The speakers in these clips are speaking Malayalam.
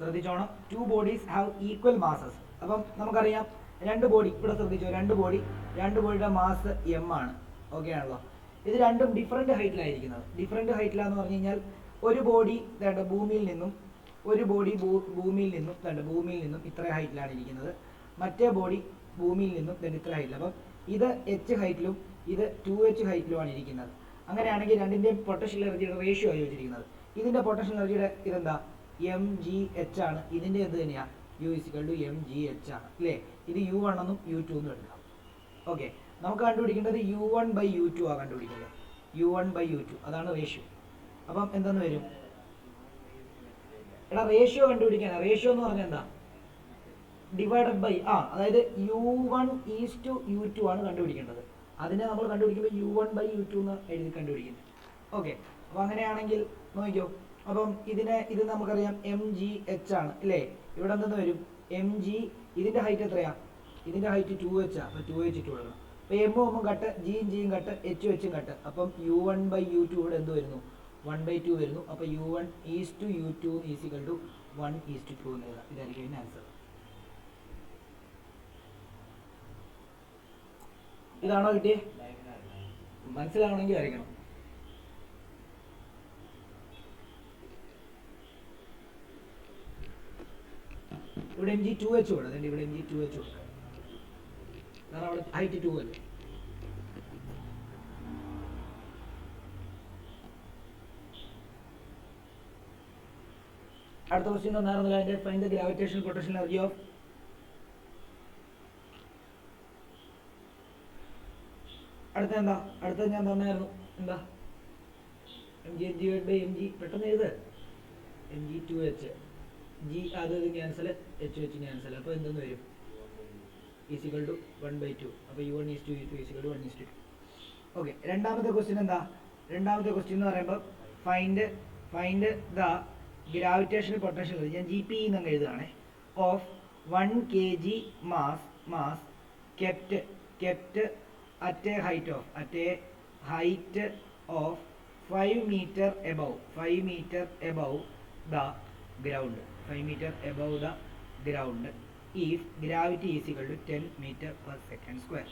ശ്രദ്ധിച്ചോണം. 2 bodies have equal masses. അപ്പം നമുക്കറിയാം രണ്ട് ബോഡി, ഇവിടെ ശ്രദ്ധിച്ചോ, രണ്ട് ബോഡിയുടെ മാസ് എം ആണ്. ഓക്കെ ആണല്ലോ. ഇത് രണ്ടും ഡിഫറെൻറ്റ് ഹൈറ്റിലായിരിക്കുന്നത്. ഡിഫറെൻറ്റ് ഹൈറ്റിലാന്ന് പറഞ്ഞു കഴിഞ്ഞാൽ ഒരു ബോഡി ഭൂമിയിൽ നിന്നും ഭൂമിയിൽ നിന്നും ഇത്ര ഹൈറ്റിലാണ് ഇരിക്കുന്നത്. മറ്റേ ബോഡി ഭൂമിയിൽ നിന്നും ഇത്ര ഹൈറ്റിൽ. അപ്പം ഇത് h ഹൈറ്റിലും ഇത് 2h ഹൈറ്റിലുമാണ് ഇരിക്കുന്നത്. അങ്ങനെയാണെങ്കിൽ രണ്ടിൻ്റെയും പൊട്ടൻഷ്യൽ എനർജിയുടെ റേഷ്യോ ആയി വെച്ചിരിക്കുന്നത്. ഇതിൻ്റെ പൊട്ടൻഷ്യൽ എനർജിയുടെ ഇതെന്താ, mgh ആണ്. ഇതിൻ്റെ എന്ത് തന്നെയാണ്, u = mgh ആണ് അല്ലേ. ഇത് u1 എന്നും u2 എന്നും എടുക്കാം. ഓക്കെ, നമുക്ക് കണ്ടുപിടിക്കേണ്ടത് u1/u2 ആണ് കണ്ടുപിടിക്കുന്നത്. u1/u2 അതാണ് റേഷ്യോ. അപ്പം എന്തെന്ന് വരും, എടാ റേഷ്യോ കണ്ടുപിടിക്കാൻ, റേഷ്യോ എന്ന് പറഞ്ഞാൽ എന്താ, ഡിവൈഡഡ് ബൈ അതായത് u1:u2 ആണ് കണ്ടുപിടിക്കേണ്ടത്. അതിനെ നമ്മൾ കണ്ടുപിടിക്കുമ്പോൾ u1/u2 എന്ന് എഴുതി കണ്ടുപിടിക്കുന്നത്. ഓക്കെ, അപ്പോൾ അങ്ങനെയാണെങ്കിൽ നോക്കിക്കോ. അപ്പം ഇത് നമുക്കറിയാം mgh ആണ് അല്ലേ. ഇവിടെ എന്തെന്ന് വരും, mg, ഇതിൻ്റെ ഹൈറ്റ് എത്രയാ, ഇതിൻ്റെ ഹൈറ്റ് 2h ആണ്. അപ്പോൾ 2h ഇട്ട് കൊടുക്കണം. അപ്പോൾ m കട്ട്, gയും കട്ട്, h കട്ട്. അപ്പം u1/u2 ഇവിടെ എന്ത് വരുന്നു, 1/2 വരുന്നു. അപ്പോൾ u1:u2 = 1:2 എന്ന് എഴുതാം. ഇതായിരിക്കും അതിൻ്റെ ആൻസർ. ഇതാണോ കിട്ടിയേ? മനസ്സിലാവണമെങ്കിൽ വരയ്ക്കണം. ഇവിടെ mg2h കൊടുക്കാം. ഇവിടെ mg2h കൊടുക്കാം. കാരണം അവിടെ ഹൈറ്റ് 2 അല്ലേ. അടുത്ത ക്വസ്റ്റ്യൻ തന്നായിരുന്നല്ലോ, അതിന്റെ find the gravitational potential energy of അടുത്ത ഞാൻ തന്നായിരുന്നു എന്താ, mg/mg. പെട്ടെന്ന് എഴുത്, mg2h, g അത് ക്യാൻസൽ, h ക്യാൻസൽ. അപ്പോൾ എന്തെന്ന് വരും, = 1/2. അപ്പോൾ u1:u2 = 1:2. ഓക്കെ, രണ്ടാമത്തെ ക്വസ്റ്റ്യൻ എന്താ, രണ്ടാമത്തെ ക്വസ്റ്റ്യൻ എന്ന് പറയുമ്പോൾ find the gravitational potential energy, ഞാൻ gp എന്നങ്ങ് എഴുതുകയാണേ, of 1 kg mass kept at a height of 5 meter above the ground, 5 meter above the ground, if gravity is equal to 10 meter per second square.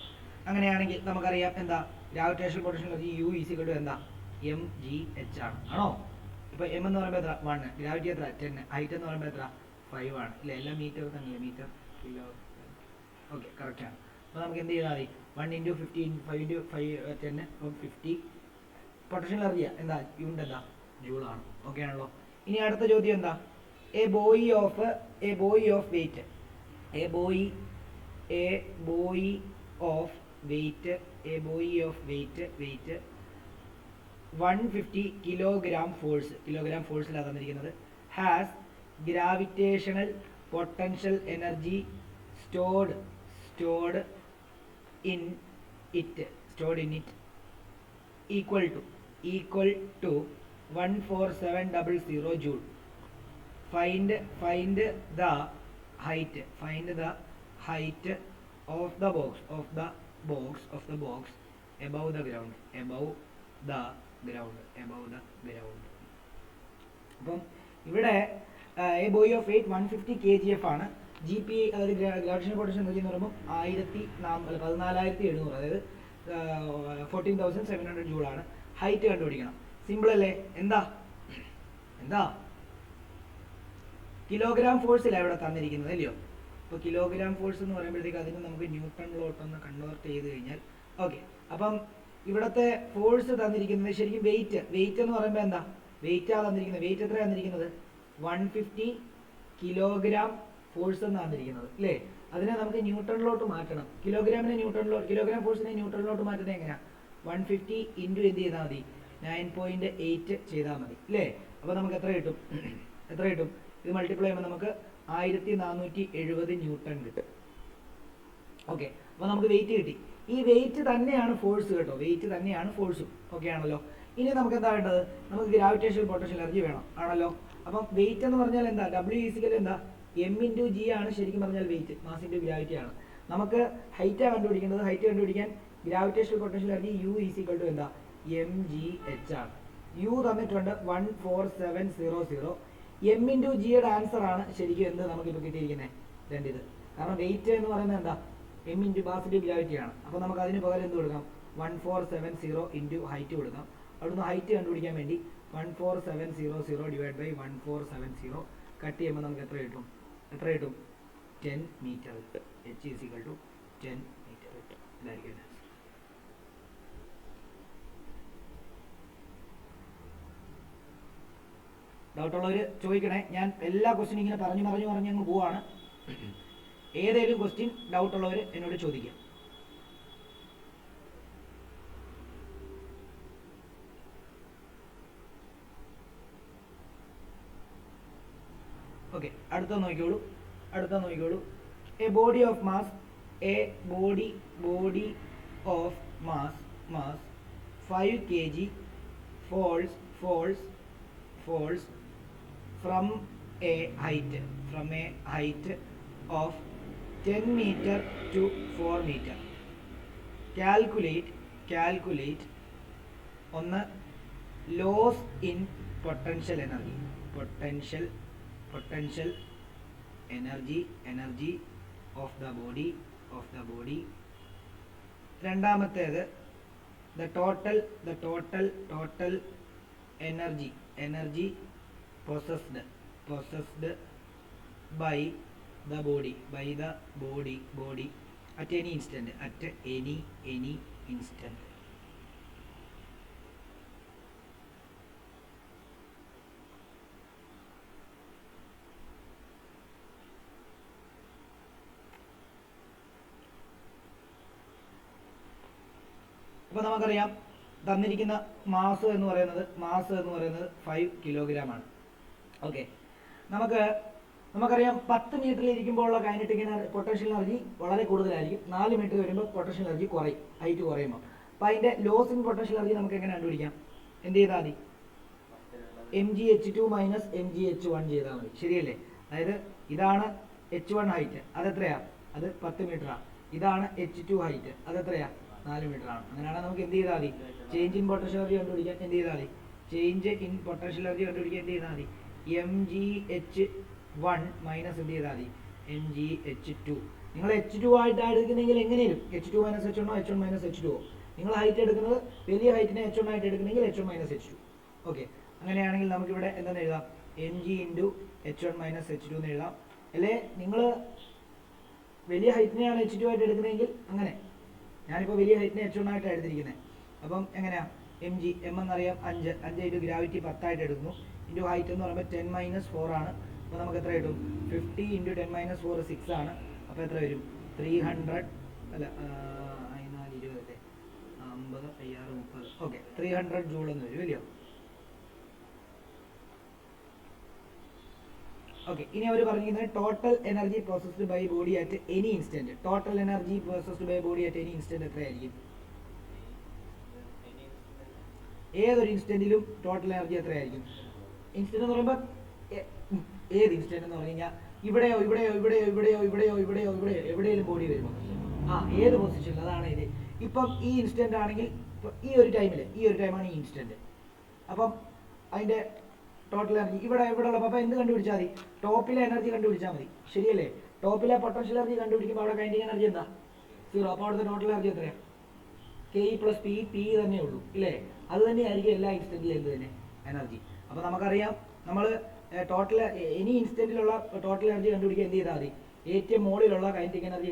അങ്ങനെയാണെങ്കിൽ നമുക്കറിയാം എന്താ, ഗ്രാവിറ്റേഷണൽ പൊട്ടൻഷ്യൽ എനർജി u = എന്താ, mgh ആണ്. ആണോ? ഇപ്പോൾ m എന്ന് പറയുമ്പോൾ എത്ര, 1, ഗ്രാവിറ്റി എത്ര, 10, ഹൈറ്റ് എന്ന് പറയുമ്പോൾ എത്ര, 5 ആണ് ഇല്ല. എല്ലാം മീറ്റർ തന്നെയല്ലേ, മീറ്റർ കിലോ. ഓക്കെ, കറക്റ്റാണ്. അപ്പോൾ നമുക്ക് എന്ത് ചെയ്താൽ മതി, 1 × 15, 5 × 5 10, അപ്പം 50. പൊട്ടൻഷ്യൽ എനർജി എന്താ, യൂണിറ്റ് എന്താ, ജൂളാണ്. ഓക്കെ ആണല്ലോ. ഇനി അടുത്ത ചോദ്യം എന്താ, a boy of weight 150 kilogram ഫോഴ്സിലാണ് തന്നിരിക്കുന്നത്. Has gravitational potential energy stored in it equal to 14700 joule. Find the height of the box above the ground. അപ്പം ഇവിടെ A boy of weight 150 kgf ആണ്. gp അതായത് ഗ്രാവിറ്റേഷണൽ പൊട്ടൻഷ്യൽ എനർജി എന്ന് പറയുമ്പോൾ 14,700, അതായത് 14,700 ജൂളാണ്. ഹൈറ്റ് കണ്ടുപിടിക്കണം. സിമ്പിൾ അല്ലേ. എന്താ കിലോഗ്രാം ഫോഴ്സിലാണ് ഇവിടെ തന്നിരിക്കുന്നത് അല്ലയോ. അപ്പോൾ കിലോഗ്രാം ഫോഴ്സ് എന്ന് പറയുമ്പോഴത്തേക്ക് അതിന് നമുക്ക് ന്യൂട്ടണിലോട്ടൊന്ന് കൺവേർട്ട് ചെയ്ത് കഴിഞ്ഞാൽ ഓക്കെ. അപ്പം ഇവിടുത്തെ ഫോഴ്സ് തന്നിരിക്കുന്നത് ശരിക്കും വെയിറ്റ് എന്ന് പറയുമ്പോൾ എന്താ, വെയിറ്റാണ് തന്നിരിക്കുന്നത്. വെയിറ്റ് എത്രയാണ് തന്നിരിക്കുന്നത്, 150 കിലോഗ്രാം ഫോഴ്സ് എന്നാണ് തന്നിരിക്കുന്നത് അല്ലേ. അതിനെ നമുക്ക് ന്യൂട്ടണിലോട്ട് മാറ്റണം. കിലോഗ്രാം ഫോഴ്സിനെ ന്യൂട്ടണിലോട്ട് മാറ്റുന്നത് എങ്ങനെയാണ്, 150 × എന്ത് ചെയ്താൽ മതി, 9.8 ചെയ്താൽ മതി അല്ലേ. അപ്പോൾ നമുക്ക് എത്ര കിട്ടും, ഇത് മൾട്ടിപ്ലൈ ചെയ്യുമ്പോൾ നമുക്ക് 1470 ന്യൂട്ടൺ കിട്ടും. ഓക്കെ, അപ്പോൾ നമുക്ക് വെയിറ്റ് കിട്ടി. ഈ വെയിറ്റ് തന്നെയാണ് ഫോഴ്സ് കേട്ടോ, വെയിറ്റ് തന്നെയാണ് ഫോഴ്സും. ഓക്കെ ആണല്ലോ. ഇനി നമുക്ക് എന്താ വേണ്ടത്, നമുക്ക് ഗ്രാവിറ്റേഷണൽ പൊട്ടൻഷ്യൽ എനർജി വേണം ആണല്ലോ. അപ്പം വെയിറ്റ് എന്ന് പറഞ്ഞാൽ എന്താ, W = എന്താ, m × g ആണ് ശരിക്കും പറഞ്ഞാൽ വെയിറ്റ്, മാസ് ഇൻറ്റു ഗ്രാവിറ്റി ആണ്. നമുക്ക് ഹൈറ്റാണ് കണ്ടുപിടിക്കേണ്ടത്. ഹൈറ്റ് കണ്ടുപിടിക്കാൻ ഗ്രാവിറ്റേഷണൽ പൊട്ടൻഷ്യൽ എനർജി u = എന്താ, mgh ആണ്. u തന്നിട്ടുണ്ട് 14700, എം ഇൻറ്റു ജിയുടെ ആൻസർ ആണ് ശരിക്കും എന്ത് നമുക്കിപ്പോൾ കിട്ടിയിരിക്കുന്നത് രണ്ടിത്. കാരണം വെയിറ്റ് എന്ന് പറയുന്നത് എന്താ എം ഇൻറ്റു ബാസിൻ്റെ ഗ്രാവിറ്റി ആണ്. അപ്പോൾ നമുക്ക് അതിന് പകരം എന്ത് കൊടുക്കാം 1470 ഇൻറ്റു ഹൈറ്റ് കൊടുക്കാം. അവിടുന്ന് ഹൈറ്റ് കണ്ടുപിടിക്കാൻ വേണ്ടി 14700 ഡിവൈഡ് ബൈ 1470 കട്ട് ചെയ്യുമ്പോൾ നമുക്ക് എത്ര കിട്ടും 10 metre. h is equal to 10 metre. ഇതായിരിക്കും. ഡൗട്ടുള്ളവർ ചോദിക്കണേ. ഞാൻ എല്ലാ ക്വസ്റ്റ്യനും ഇങ്ങനെ പറഞ്ഞു അങ്ങ് പോവാണ്. ഏതെങ്കിലും ക്വസ്റ്റ്യൻ ഡൗട്ടുള്ളവർ എന്നോട് ചോദിക്കാം. ഓക്കെ, അടുത്ത നോക്കിക്കോളൂ. A body of mass 5 kg falls from a height of 10 meter to 4 meter. Calculate ഒന്ന് loss in potential energy of the body. രണ്ടാമത്തേത് the total energy possessed by the body at any instant. അപ്പോൾ നമുക്കറിയാം തന്നിരിക്കുന്ന മാസ് എന്ന് പറയുന്നത് 5 കിലോഗ്രാം ആണ്. ഓക്കെ, നമുക്കറിയാം 10 മീറ്ററിൽ ഇരിക്കുമ്പോഴുള്ള കൈനറ്റിക് പൊട്ടൻഷ്യൽ എനർജി വളരെ കൂടുതലായിരിക്കും. 4 മീറ്റർ വരുമ്പോൾ പൊട്ടൻഷ്യൽ എനർജി കുറയും, ഹൈറ്റ് കുറയുമ്പോൾ. അപ്പോൾ അതിൻ്റെ ലോസ് ഇൻ പൊട്ടൻഷ്യൽ എനർജി നമുക്ക് എങ്ങനെ കണ്ടുപിടിക്കാം? എന്ത് ചെയ്താൽ മതി? mgh2 മൈനസ് mgh1 ചെയ്താൽ മതി. ശരിയല്ലേ? അതായത് ഇതാണ് h1 ഹൈറ്റ്, അതെത്രയാണ്? അത് 10 മീറ്ററാണ്. ഇതാണ് h2 ഹൈറ്റ്, അതെത്രയാണ്? 4 മീറ്റർ ആണ്. അങ്ങനെയാണെങ്കിൽ നമുക്ക് എന്ത് ചെയ്താൽ മതി? ചേഞ്ച് ഇൻ പൊട്ടൻഷ്യൽ എനർജി കണ്ടുപിടിക്കാൻ എന്ത് ചെയ്താൽ മതി? mgh1 മൈനസ് എന്ത് ചെയ്താൽ മതി? mgh2. നിങ്ങൾ h2 ആയിട്ടാണ് എടുക്കുന്നെങ്കിൽ എങ്ങനെയും h2 minus h1 h1 minus h2. നിങ്ങൾ ഹൈറ്റ് എടുക്കുന്നത് വലിയ ഹൈറ്റിനെ h1 ആയിട്ട് എടുക്കുന്നെങ്കിൽ h1 മൈനസ് h2. ഓക്കെ, അങ്ങനെയാണെങ്കിൽ നമുക്കിവിടെ എന്താണെന്ന് എഴുതാം? mg into h1 minus h2 എന്ന് എഴുതാം. അല്ലേ നിങ്ങൾ വലിയ ഹൈറ്റിനെയാണ് h2 ആയിട്ട് എടുക്കുന്നതെങ്കിൽ അങ്ങനെ. ഞാനിപ്പോൾ വലിയ ഹൈറ്റിനെ h1 ആയിട്ടാണ് എടുത്തിരിക്കുന്നത്. അപ്പം എങ്ങനെയാണ്? എം എന്നറിയാം 5 ഇൻറ്റു ഗ്രാവിറ്റി 10 ആയിട്ട് എടുക്കുന്നു. ഇൻറ്റു ഹൈറ്റ് എന്ന് പറയുമ്പോൾ 10 മൈനസ് 4 ആണ്. അപ്പോൾ നമുക്ക് എത്ര കിട്ടും? 50 ഇൻറ്റു 10 മൈനസ് 4 6 ആണ്. അപ്പോൾ എത്ര വരും? 300 അല്ല 4 20 50 50 30. ഓക്കെ, 300 ജൂൾ എന്ന് വരും ഇല്ലയോ? ഓക്കെ, ഇനി അവർ പറഞ്ഞിരിക്കുന്നത് total energy processed by body at any instant. Total energy processed by body at any instant എത്രയായിരിക്കും? ഏതൊരു ഇൻസ്റ്റന്റിലും ടോട്ടൽ എനർജി എത്രയായിരിക്കും? ഇൻസ്റ്റന്റ് എന്ന് പറയുമ്പോൾ ഏത് ഇൻസ്റ്റന്റ് എന്ന് പറഞ്ഞു കഴിഞ്ഞാൽ ഇവിടെയോ എവിടെയെങ്കിലും ബോഡി വരുമോ? ഏത് പൊസിഷനിൽ, അതാണ് ഇത്. ഇപ്പം ഈ ഇൻസ്റ്റന്റ് ആണെങ്കിൽ ഈ ഒരു ടൈമാണ് ഈ ഇൻസ്റ്റന്റ്. അപ്പം അതിൻ്റെ ടോട്ടൽ എനർജി ഇവിടെ ഉള്ള അപ്പോൾ എന്ത് കണ്ടുപിടിച്ചാൽ മതി? ടോപ്പിലെ എനർജി കണ്ടുപിടിച്ചാൽ മതി. ശരിയല്ലേ? ടോപ്പിലെ പൊട്ടൻഷ്യൽ എനർജി കണ്ടുപിടിക്കുമ്പോൾ അവിടെ കൈൻഡിങ് എനർജി എന്താ? 0. അപ്പോൾ അവിടുത്തെ ടോട്ടൽ എനർജി എത്രയാണ്? കെ പ്ലസ് പി തന്നെ ഉള്ളൂ ഇല്ലേ? അത് തന്നെയായിരിക്കും എല്ലാ ഇൻസ്റ്റന്റിലും എന്ത് തന്നെ എനർജി. അപ്പോൾ നമുക്കറിയാം നമ്മൾ ടോട്ടൽ എനി ഇൻസ്റ്റന്റിലുള്ള ടോട്ടൽ എനർജി കണ്ടുപിടിക്കാൻ എന്ത് ചെയ്താൽ മതി? ഏറ്റവും മുകളിലുള്ള കൈനറ്റിക് എനർജി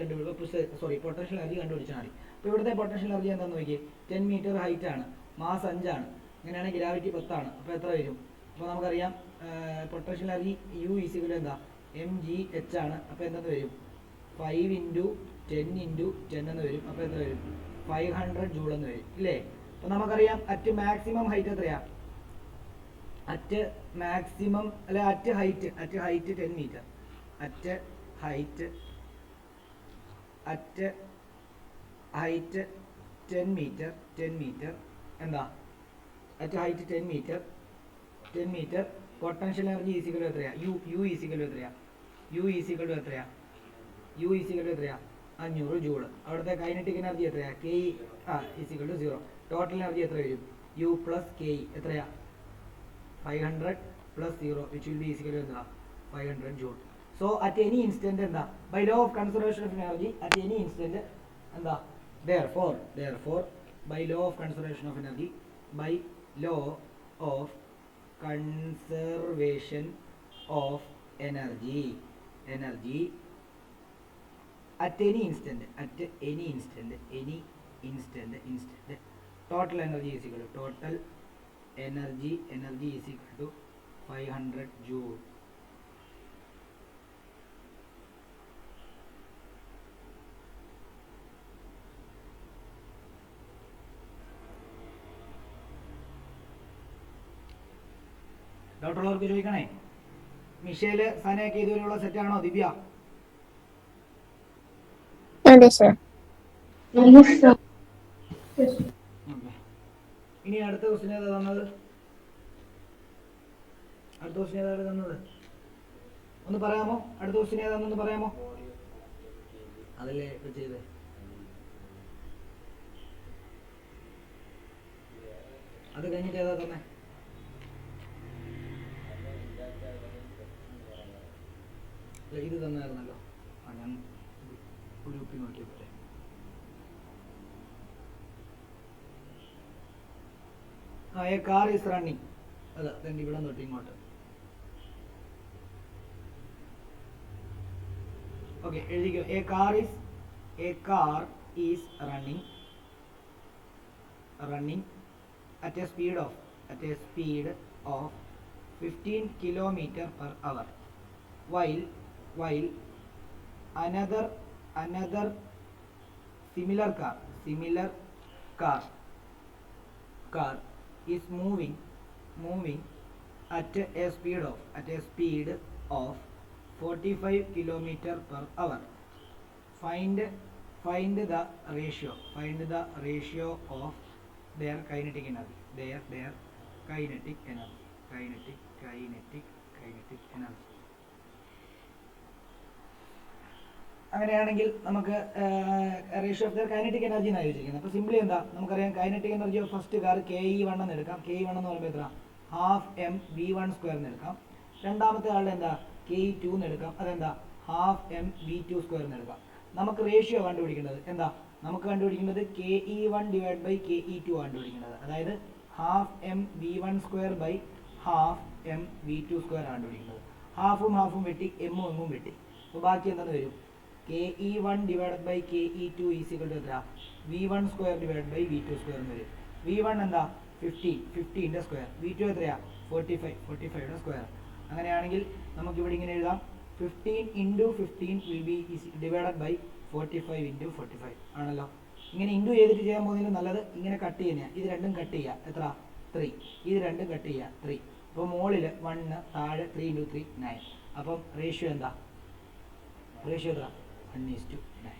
പൊട്ടൻഷ്യൽ എനർജി കണ്ടുപിടിച്ചാൽ മതി. അപ്പോൾ ഇവിടുത്തെ പൊട്ടൻഷ്യൽ എനർജി എന്താണെന്ന് നോക്കിയേ? 10 മീറ്റർ ഹൈറ്റ് ആണ്, മാസ് 5 ആണ്, അങ്ങനെയാണെങ്കിൽ ഗ്രാവിറ്റി 10 ആണ്. അപ്പോൾ എത്ര വരും? അപ്പോൾ നമുക്കറിയാം പൊട്ടൻഷ്യൽ എനർജി യു ഈസിക്കൽ എന്താ? mgh ആണ്. അപ്പോൾ എന്തെന്ന് വരും? 5 ഇൻറ്റു 10 ഇൻറ്റു 10 എന്ന് വരും. അപ്പോൾ എത്ര വരും? 500 ജൂൾ എന്ന് വരും ഇല്ലേ? അപ്പോൾ നമുക്കറിയാം അറ്റ് മാക്സിമം ഹൈറ്റ് എത്രയാ? അറ്റ് മാക്സിമം അല്ലെ at height 10 metre. At height 10 metre എന്താ? At height 10 metre potential energy is equal എത്രയാ? യു ഈസിക്കൽ എത്രയാ? യു ഈസിക്കൽ എത്രയാ? 500 ജൂൾ. അവിടുത്തെ കൈനറ്റിക് എനർജി എത്രയാ? K is equal to 0. Total energy എത്ര വരും? യു പ്ലസ് കെ എത്രയാ? 500 plus 0 which will be equal to എന്താ 500 joule. So at any instant എന്താ by law of conservation of energy at any instant എന്താ therefore by law of conservation of energy by law of conservation of energy at any instant total energy is equal to energy is equal to 500 joule. Doubt ഉള്ളവർക്ക് ചോദിക്കണേ. മിഷേല് സനയൊക്കെ ഇതുവരെയുള്ള സെറ്റാണോ ദിവ്യ? ഇനി അടുത്ത ക്വസ്റ്റ്യൻ ഏതാ തന്നത്? ഒന്ന് പറയാമോ? അടുത്ത ക്വസ്റ്റ്യൻ ഏതാണെന്ന് പറയാമോ? അതല്ലേ ചെയ്തേ. അത് കഴിഞ്ഞിട്ട് ഏതാ തന്നെ? ഇത് തന്നായിരുന്നല്ലോ. ഞാൻ ഗ്രൂപ്പിൽ നോക്കിയപ്പോൾ എ കാർ ഈസ് റണ്ണിങ്. അതാ തന്നെ ഇവിടെ തൊട്ട് ഇങ്ങോട്ട്. ഓക്കെ, എഴുതിക്കോ. A car is running at a speed of 15 kilometer per hour while another similar car is moving at a speed of 45 kilometer per hour. Find the ratio of their kinetic energy. Their kinetic energy. അങ്ങനെയാണെങ്കിൽ നമുക്ക് ratio of there kinetic energy എന്നാണ് ചോദിച്ചിരിക്കുന്നത്. അപ്പോൾ സിംപ്ലി എന്താ നമുക്കറിയാം, kinetic energy of first car KE1 എന്ന് എടുക്കാം. KE1 എന്ന് പറയുമ്പോൾ എത്ര? ഹാഫ് mv1² എന്ന് എടുക്കാം. രണ്ടാമത്തെ ആളുടെ എന്താ KE2 എന്ന് എടുക്കാം. അതെന്താ ഹാഫ് mv2² എന്ന് എടുക്കാം. നമുക്ക് റേഷ്യോ കണ്ടുപിടിക്കേണ്ടത് എന്താ? നമുക്ക് കണ്ടുപിടിക്കേണ്ടത് KE1 ഡിവൈഡ് ബൈ KE2 കണ്ടുപിടിക്കേണ്ടത്. അതായത് half mv1² by half mv2² കണ്ടുപിടിക്കുന്നത്. ഹാഫും വെട്ടി എമ്മും വെട്ടി. അപ്പോൾ ബാക്കി എന്താണെന്ന് വരും? KE1 divided by KE2 is equal to എത്ര? V1² divided by V2² എന്ന് വരും. V1 എന്താ 15ന്റെ സ്ക്വയർ. V2 എത്രയാ 45യുടെ സ്ക്വയർ. അങ്ങനെയാണെങ്കിൽ നമുക്ക് ഇവിടെ ഇങ്ങനെ എഴുതാം, 15 into 15 will be divided by 45 into 45 ആണല്ലോ. ഇങ്ങനെ ഇൻറ്റു ചെയ്തിട്ട് ചെയ്യാൻ പോകുന്നതിന് നല്ലത് ഇങ്ങനെ കട്ട് ചെയ്യുക. ഇത് രണ്ടും കട്ട് ചെയ്യുക. എത്ര? 3. ഇത് രണ്ടും കട്ട് ചെയ്യുക 3. അപ്പോൾ മുകളിൽ 1, താഴെ 3 into 3 9. അപ്പം റേഷ്യോ എന്താ? റേഷ്യോ എത്ര? 1:9.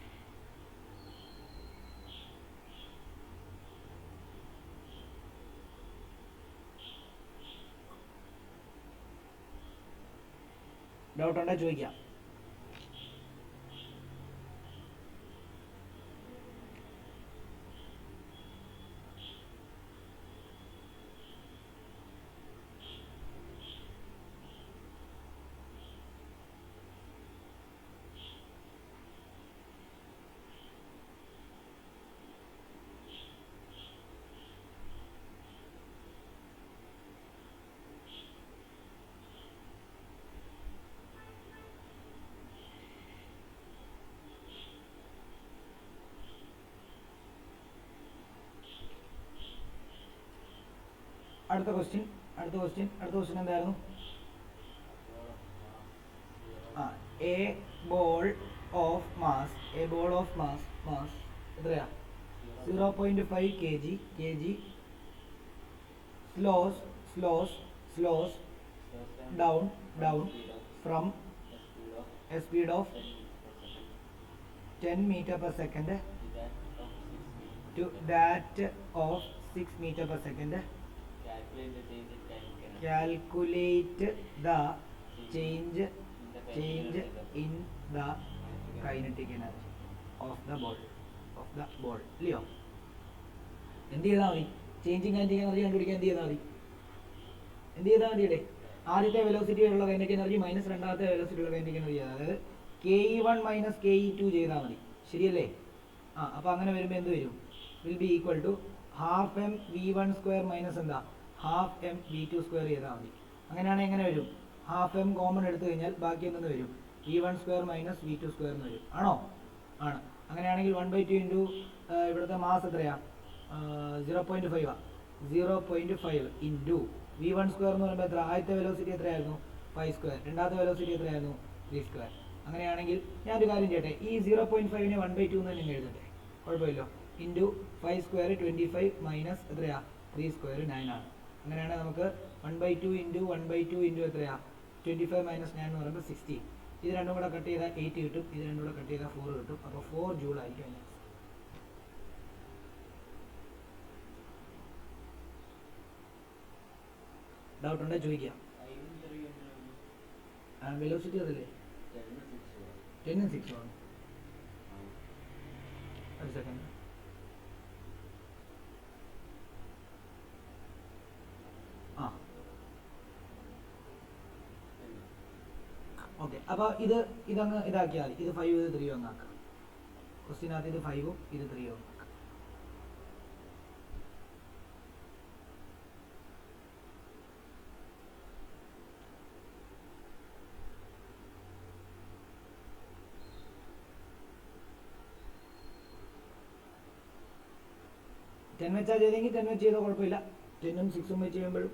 ഡൗട്ട് ഉണ്ടോ ചോദിക്കാം. അടുത്ത ക്വസ്റ്റ്യൻ എന്തായിരുന്നു? എ ബോൾ ഓഫ് മാസ് എത്രയാ? 0.5 kg slows down from a speed of 10 meter per second to that of 6 meter per second. Calculate the change in the kinetic energy of the ball. ഇല്ലയോ? എന്ത് ചെയ്താൽ മതി? ചേഞ്ചിങ് കൈനറ്റിക് എനർജി കണ്ടുപിടിക്കാൻ എന്ത് ചെയ്താൽ മതി? ഇവിടെ ആദ്യത്തെ വെലോസിറ്റി ഉള്ള കൈനറ്റിക് എനർജി മൈനസ് രണ്ടാമത്തെ വെലോസിറ്റി ഉള്ള കൈനറ്റിക് എനർജി, അതായത് ke1 മൈനസ് ke2 ചെയ്താൽ മതി, ശരിയല്ലേ? അപ്പോൾ അങ്ങനെ വരുമ്പോൾ എന്ത് വരും? Will be equal to half m v1 square minus എന്താ ഹാഫ് എം v2 സ്ക്വയർ ചെയ്താൽ മതി. അങ്ങനെയാണെങ്കിൽ എങ്ങനെ വരും? ഹാഫ് എം കോമൺ എടുത്തു കഴിഞ്ഞാൽ ബാക്കി എന്തെന്ന് വരും? v1 square minus v2 square എന്ന് വരും. ആണോ? ആണ്. അങ്ങനെയാണെങ്കിൽ 1/2 ഇൻറ്റു ഇവിടുത്തെ മാസ് എത്രയാണ്? 0.5 ആണ്. 0.5 ഇൻറ്റു v1 സ്ക്വയർ എന്ന് പറയുമ്പോൾ എത്ര? ആദ്യത്തെ വെലോസിറ്റി എത്രയായിരുന്നു? 5 സ്ക്വയർ. രണ്ടാമത്തെ വെലോസിറ്റി എത്രയായിരുന്നു? 3 സ്ക്വയർ. അങ്ങനെയാണെങ്കിൽ ഞാനൊരു കാര്യം ചെയ്യട്ടെ, ഈ 0.5നെ 1/2 എന്ന് തന്നെ എഴുതട്ടെ, കുഴപ്പമില്ലോ. ഇൻറ്റു 5 സ്ക്വയർ 25 മൈനസ് എത്രയാ? 3 സ്ക്വയർ 9 ആണ്. അങ്ങനെയാണെങ്കിൽ നമുക്ക് 1/2 ഇൻറ്റു 1/2 ഇൻറ്റു എത്രയാ? 25 മൈനസ് 9 എന്ന് പറയുമ്പോൾ 16. ഇത് രണ്ടും കൂടെ കട്ട് ചെയ്താൽ 8 കിട്ടും, ഇത് രണ്ടും കൂടെ കട്ട് ചെയ്താൽ 4 കിട്ടും. അപ്പോൾ 4 ജൂൾ ആയിരിക്കും അതിന്. ഡൗട്ട് ഉണ്ടോ ചോദിക്കാം. വെലോസിറ്റി അതല്ലേ 10 6 ആണ്. ഒരു സെക്കൻഡ്. ഓക്കെ, അപ്പോൾ ഇതങ്ങ് ഇതാക്കിയാൽ മതി. ഇത് 5 ഇത് 3 അങ്ങ് ആക്കാം. ക്വസ്റ്റ്യനകത്ത് ഇത് 5ഉം ഇത് 3ഉം ആക്കാം. ടെൻ വെച്ചാൽ ചെയ്തെങ്കിൽ 10 വെച്ച് ചെയ്തോ, കുഴപ്പമില്ല. 10ഉം 6ഉം വെച്ച് ചെയ്യുമ്പോഴും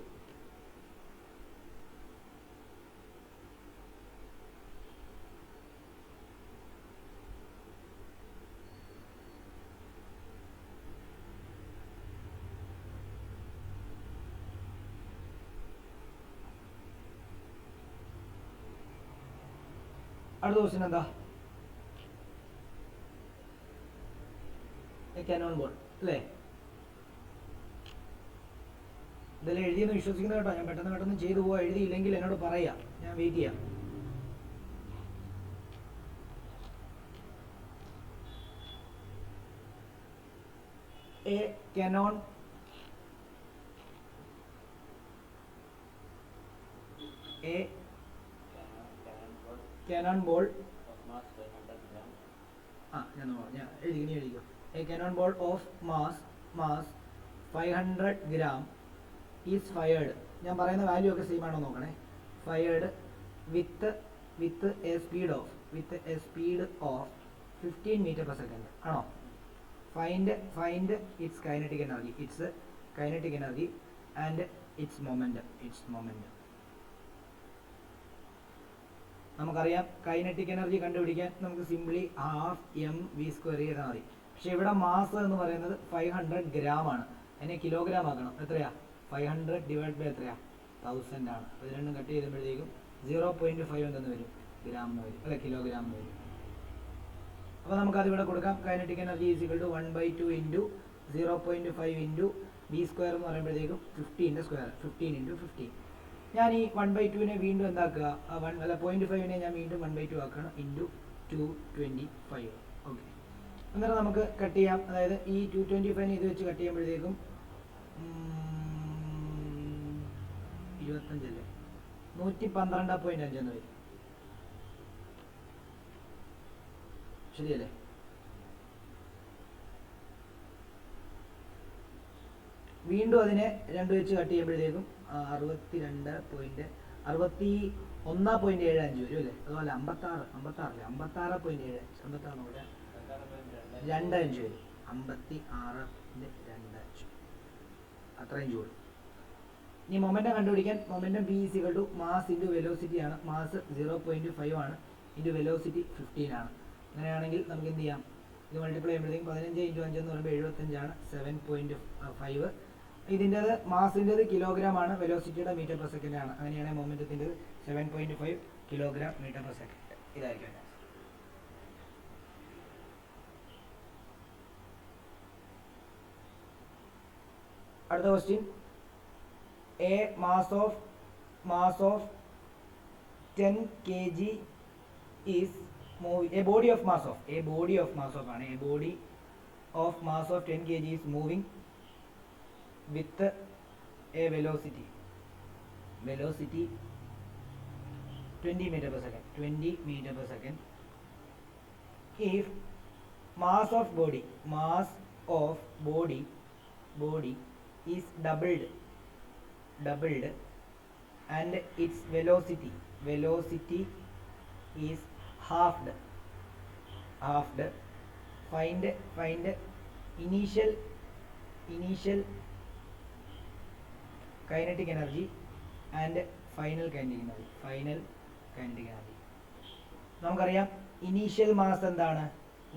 അടുത്ത ക്വസ്റ്റ്യൻ എന്താ? കാനോൺ ബോൾ അല്ലേ? ഇതെല്ലാം എഴുതിയെന്ന് വിശ്വസിക്കുന്നത് കേട്ടോ. ഞാൻ പെട്ടെന്ന് ചെയ്തു പോവാ. എഴുതിയില്ലെങ്കിൽ എന്നോട് പറയാം, ഞാൻ വെയിറ്റ് ചെയ്യാം. എ കാനോൺ ബോൾ ഞാൻ എഴുതിക്കോ. A cannon ball of mass 500 gram is fired. ഞാൻ പറയുന്ന വാല്യൂ ഒക്കെ സെയിം ആണോ നോക്കണേ. Fired with a speed of 15 meter per second ആണോ? Find its kinetic energy and its momentum. നമുക്കറിയാം കൈനറ്റിക് എനർജി കണ്ടുപിടിക്കാൻ നമുക്ക് simply half M V square ചെയ്താൽ മതി. പക്ഷെ ഇവിടെ മാസ് എന്ന് പറയുന്നത് 500 gram ആണ്. അതിനെ കിലോഗ്രാം ആക്കണം. എത്രയാ? 500 ഡിവൈഡ് ബൈ എത്രയാ? 1000 ആണ്. ഇത് രണ്ടും കട്ട് ചെയ്തുമ്പോഴത്തേക്കും 0.5 എന്തെന്ന് വരും? ഗ്രാം എന്ന് വരും, അല്ല കിലോഗ്രാം എന്ന് വരും. അപ്പോൾ നമുക്കത് ഇവിടെ കൊടുക്കാം. Kinetic energy is equal to 1/2 into 0.5 into b square എന്ന് പറയുമ്പോഴത്തേക്കും 15 സ്ക്വയർ, 15 ഇൻറ്റു 15. ഞാൻ ഈ 1/2നെ വീണ്ടും എന്താക്കുക? 0.5നെ ഞാൻ വീണ്ടും 1/2 ആക്കണം ഇൻറ്റു 225. ഓക്കെ, അന്നേരം നമുക്ക് കട്ട് ചെയ്യാം. അതായത് ഈ 225നെ ഇത് വെച്ച് കട്ട് ചെയ്യുമ്പോഴത്തേക്കും 25 അല്ലേ, 112.5 എന്ന് വരും. ശരിയല്ലേ? വീണ്ടും അതിനെ 2 വെച്ച് കട്ട് ചെയ്യുമ്പോഴത്തേക്കും 61.75 വരും അല്ലേ? അതുപോലെ 56.75 25 വരും. 56.25 അത്രയും ജൂൾ. ഇനി മൊമെന്റം കണ്ടുപിടിക്കാൻ momentum p is equal to mass into velocity ആണ്. മാസ് 0.5 ആണ്, ഇൻറ്റു വെലോസിറ്റി 15 ആണ്. അങ്ങനെയാണെങ്കിൽ നമുക്ക് എന്ത് ചെയ്യാം? ഇത് മൾട്ടിപ്ലൈ ചെയ്യുമ്പോഴത്തേക്കും 15 ഇൻറ്റു 5 എന്ന് പറയുമ്പോൾ 75 ആണ്. 7.5. ഇതിൻ്റെത് മാസിൻ്റെത് കിലോഗ്രാം ആണ്, വെലോസിറ്റിയുടെ മീറ്റർ പെർ സെക്കൻഡ് ആണ്. അങ്ങനെയാണെങ്കിൽ മൊമെന്റത്തിൻ്റെത് 7.5 കിലോഗ്രാം മീറ്റർ പെർ സെക്കൻഡ്. ഇതായിരിക്കും. അടുത്ത question. A mass of 10 kg is moving. A body of mass of 10 kg is moving with a velocity 20 meter per second. 20 meter per second. If mass of body is doubled and its velocity is halved, find initial kinetic energy and final kinetic energy. നമുക്കറിയാം ഇനീഷ്യൽ മാസ് എന്താണ്?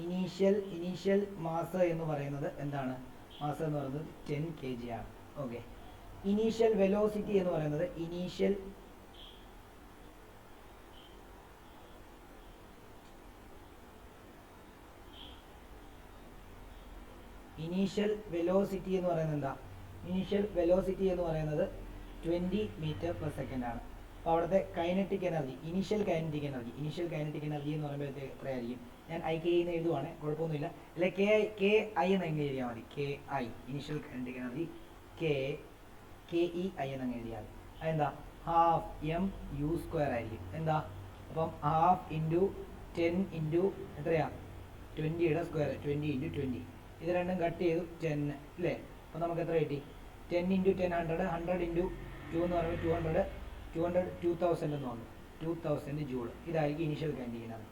ഇനീഷ്യൽ മാസ് എന്ന് പറയുന്നത് എന്താണ്? മാസ് എന്ന് പറയുന്നത് 10 kg ആണ്. ഓക്കെ. ഇനീഷ്യൽ വെലോസിറ്റി എന്ന് പറയുന്നത് ഇനീഷ്യൽ വെലോസിറ്റി എന്ന് പറയുന്നത് എന്താ? ഇനീഷ്യൽ വെലോസിറ്റി എന്ന് പറയുന്നത് 20 മീറ്റർ പെർ സെക്കൻഡ് ആണ്. അപ്പോൾ അവിടുത്തെ kinetic energy, initial kinetic energy എന്ന് പറയുമ്പോഴത്തേക്ക് എത്രയായിരിക്കും? ഞാൻ IK എന്ന് എഴുതുവാണ്, കുഴപ്പമൊന്നുമില്ല. അല്ലെ KI എന്ന് അങ്ങ് എഴുതിയാൽ മതി. KI initial kinetic energy KEI എന്ന് അങ്ങ് എഴുതിയാൽ മതി. അതെന്താ? ഹാഫ് mu² ആയിരിക്കും. എന്താ? അപ്പം ഹാഫ് ഇൻറ്റു 10 ഇൻറ്റു എത്രയാ? 20യുടെ സ്ക്വയർ, 20 × 20. ഇത് രണ്ടും കട്ട് ചെയ്തു 10 അല്ലേ? അപ്പോൾ നമുക്ക് എത്ര കിട്ടി? 10 × 10 100, 100 × 2 എന്ന് പറയുമ്പോൾ 2000 എന്ന് പറഞ്ഞു. 2000 ജൂൾ. ഇതായിരിക്കും ഇനീഷ്യൽ കൈനറ്റിക് എനർജി.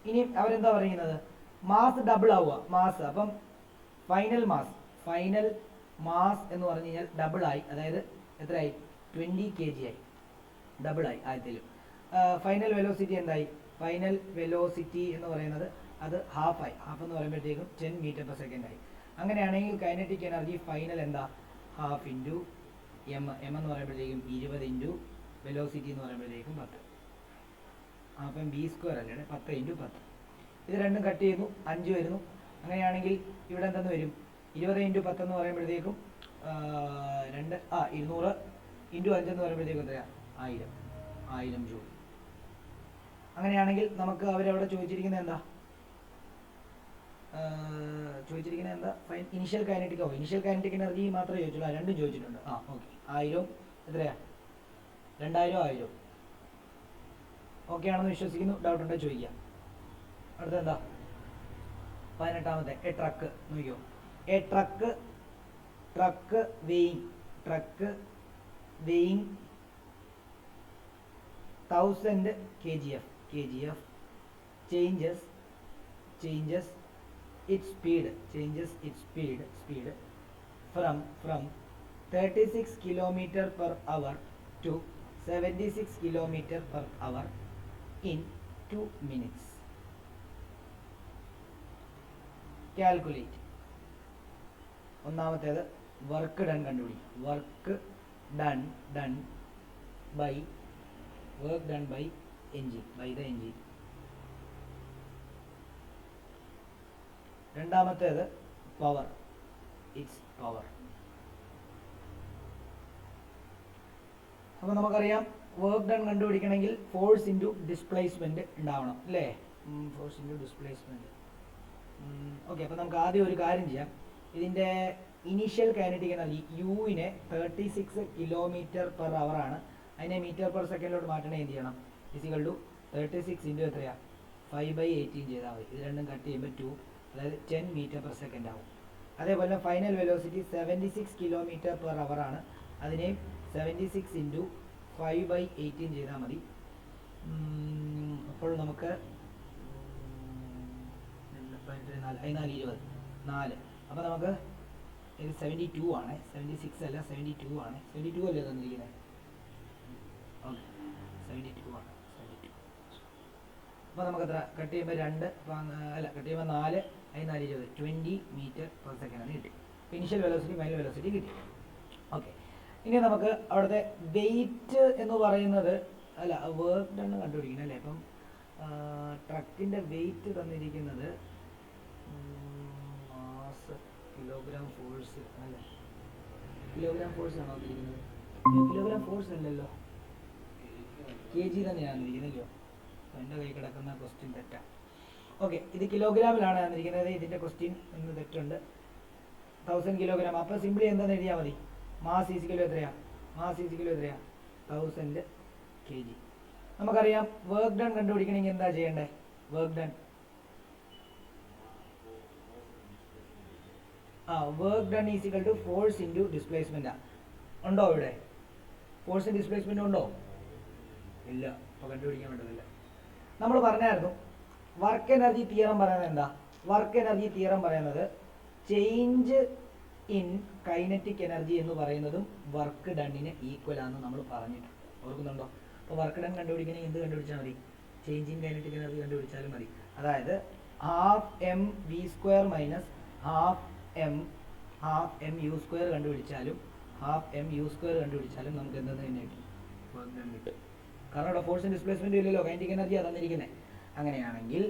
ഇനി അവരെന്താ പറയുന്നത്? മാസ് ഡബിൾ ആവുക, മാസ്. അപ്പം ഫൈനൽ മാസ് എന്ന് പറഞ്ഞു കഴിഞ്ഞാൽ ഡബിൾ ആയി. അതായത് എത്രയായി? 20 kg ആയി, ഡബിൾ ആയി ആദ്യത്തിലും. ഫൈനൽ വെലോസിറ്റി എന്തായി? ഫൈനൽ വെലോസിറ്റി എന്ന് പറയുന്നത് അത് ഹാഫായി. ഹാഫ് എന്ന് പറയുമ്പോഴത്തേക്കും 10 മീറ്റർ പെർ സെക്കൻഡ് ആയി. അങ്ങനെയാണെങ്കിൽ കൈനറ്റിക് എനർജി ഫൈനൽ എന്താ? ഹാഫ് ഇൻറ്റു എം എന്ന് പറയുമ്പോഴത്തേക്കും 20 ഇൻറ്റു വെലോസിറ്റി എന്ന് പറയുമ്പോഴത്തേക്കും 10. അപ്പം b² അല്ലേ? 10 × 10. ഇത് രണ്ടും കട്ട് ചെയ്യുന്നു, 5 വരുന്നു. അങ്ങനെയാണെങ്കിൽ ഇവിടെ എന്തെന്ന് വരും? 20 × 10 എന്ന് പറയുമ്പോഴത്തേക്കും 200 × 5 എന്ന് പറയുമ്പോഴത്തേക്കും എത്രയാ? 1000 ജൂൾ. അങ്ങനെയാണെങ്കിൽ നമുക്ക് അവരവിടെ ചോദിച്ചിരിക്കുന്നത് എന്താ? ഇനീഷ്യൽ കൈനറ്റിക് എനർജി മാത്രമേ ചോദിച്ചുള്ളൂ. രണ്ടും ചോദിച്ചിട്ടുണ്ട്. ഓക്കെ. 1000 എത്രയാ? 2000 1000. ഓക്കെ ആണെന്ന് വിശ്വസിക്കുന്നു. ഡൗട്ട് ഉണ്ടോ ചോദിക്കാം. അടുത്ത എന്താ? 18ാമത്തെ എ ട്രക്ക്. നോക്കിയോ, A truck weighing 1000 kgf changes its speed from 36 km/h to 76 km/h in 2 minutes. Calculate. ഒന്നാമത്തേത് വർക്ക് ഡൺ കണ്ടുപിടിക്കും. Work done by engine, by the engine. രണ്ടാമത്തേത് പവർ, ഇറ്റ്സ് പവർ. അപ്പോൾ നമുക്കറിയാം വർക്ക് ഡൺ കണ്ടുപിടിക്കണമെങ്കിൽ ഫോഴ്സ് ഇൻറ്റു ഡിസ്പ്ലേസ്മെൻറ്റ് ഉണ്ടാവണം അല്ലേ? Force into displacement. ഓക്കെ. അപ്പോൾ നമുക്ക് ആദ്യം ഒരു കാര്യം ചെയ്യാം. ഇതിൻ്റെ ഇനീഷ്യൽ കൈനറ്റിക് എനർജി യുവിനെ 36 km/h ആണ്. അതിനെ മീറ്റർ പെർ സെക്കൻഡിലോട്ട് മാറ്റണേ എന്ത് ചെയ്യണം? = 36 ഇൻറ്റു എത്രയാ? 5/18 ചെയ്താൽ മതി. ഇത് രണ്ടും കട്ട് ചെയ്യുമ്പോൾ 2, അതായത് 10 മീറ്റർ പെർ സെക്കൻഡ് ആവും. അതേപോലെ ഫൈനൽ വെലോസിറ്റി 76 km/h ആണ്. അതിനെയും 76 ഇൻറ്റു 5/18 ചെയ്താൽ മതി. അപ്പോൾ നമുക്ക് 4. അപ്പോൾ നമുക്ക് ഇത് 72 ആണ്. 76 അല്ല, 72 ആണ്. 72 അല്ലേ തന്നിരിക്കുന്നത്? ഓക്കെ, 72 ആണ്. 72. അപ്പോൾ നമുക്കെത്ര കട്ട് ചെയ്യുമ്പോൾ 2 അല്ല, കട്ട് ചെയ്യുമ്പോൾ 4, 4 20, 20 മീറ്റർ പെർ സെക്കൻഡ് ആണ് കിട്ടി. ഇനീഷ്യൽ വെലോസിറ്റി ഫൈനൽ വെലോസിറ്റി കിട്ടി. ഓക്കെ. ഇനി നമുക്ക് അവിടുത്തെ വെയിറ്റ് എന്ന് പറയുന്നത്, അല്ല, വർക്ക് ഡൺ കണ്ടുപിടിക്കണം അല്ലേ? അപ്പം ട്രക്കിൻ്റെ വെയിറ്റ് തന്നിരിക്കുന്നത് മാസ് കിലോഗ്രാം ഫോഴ്സ് അല്ലേ? കിലോഗ്രാം ഫോഴ്സ് ആണോ തന്നിരിക്കുന്നത്? കിലോഗ്രാം ഫോഴ്സ് അല്ലല്ലോ, kg തന്നെയാണ് തന്നിരിക്കുന്നല്ലോ. എൻ്റെ കൈ കിടക്കുന്ന ക്വസ്റ്റ്യൻ തെറ്റാണ്. ഓക്കെ, ഇത് കിലോഗ്രാമിലാണ് തന്നിരിക്കുന്നത്. ഇതിൻ്റെ ക്വസ്റ്റ്യൻ ഒന്ന് തെറ്റുണ്ട്. 1000 കിലോഗ്രാം. അപ്പോൾ സിംപ്ലി എന്താണെന്ന് എഴുതിയാൽ മതി? മാസ് ഈസ് കിലോ എത്രയാ? 1000 kg. നമുക്കറിയാം വർക്ക് ഡൺ കണ്ടുപിടിക്കണമെങ്കിൽ എന്താ ചെയ്യണ്ടേ? Work done work done is equal to force into displacement. ഉണ്ടോ ഇവിടെ? ഫോഴ്സും ഡിസ്പ്ലേസ്മെന്റും ഉണ്ടോ? ഇല്ല. അപ്പോൾ കണ്ടുപിടിക്കാൻ പറ്റത്തില്ല. നമ്മൾ പറഞ്ഞായിരുന്നു വർക്ക് എനർജി തിയറം പറയുന്നത് എന്താ? വർക്ക് എനർജി തിയറം പറയുന്നത് ചേഞ്ച് ഇൻ കൈനറ്റിക് എനർജി എന്ന് പറയുന്നതും വർക്ക് ഡണ്ണിന് ഈക്വൽ ആണെന്ന് നമ്മൾ പറഞ്ഞിട്ടുണ്ട്. ഓർക്കുന്നുണ്ടോ? അപ്പോൾ വർക്ക് ഡൺ കണ്ടുപിടിക്കണമെങ്കിൽ എന്ത് കണ്ടുപിടിച്ചാൽ മതി? ചേഞ്ച് ഇൻ കൈനറ്റിക് എനർജി കണ്ടുപിടിച്ചാലും മതി. അതായത് half M V square minus half m u square കണ്ടുപിടിച്ചാലും നമുക്ക് എന്തെന്ന് തന്നെ കിട്ടും? വർക്ക് ഡൺ കിട്ടും. കാരണം ഇവിടെ ഫോഴ്സും ഡിസ്പ്ലേസ്മെന്റും ഇല്ലല്ലോ, കൈനറ്റിക് എനർജിയാണ് തന്നിരിക്കുന്നത്. അങ്ങനെയാണെങ്കിൽ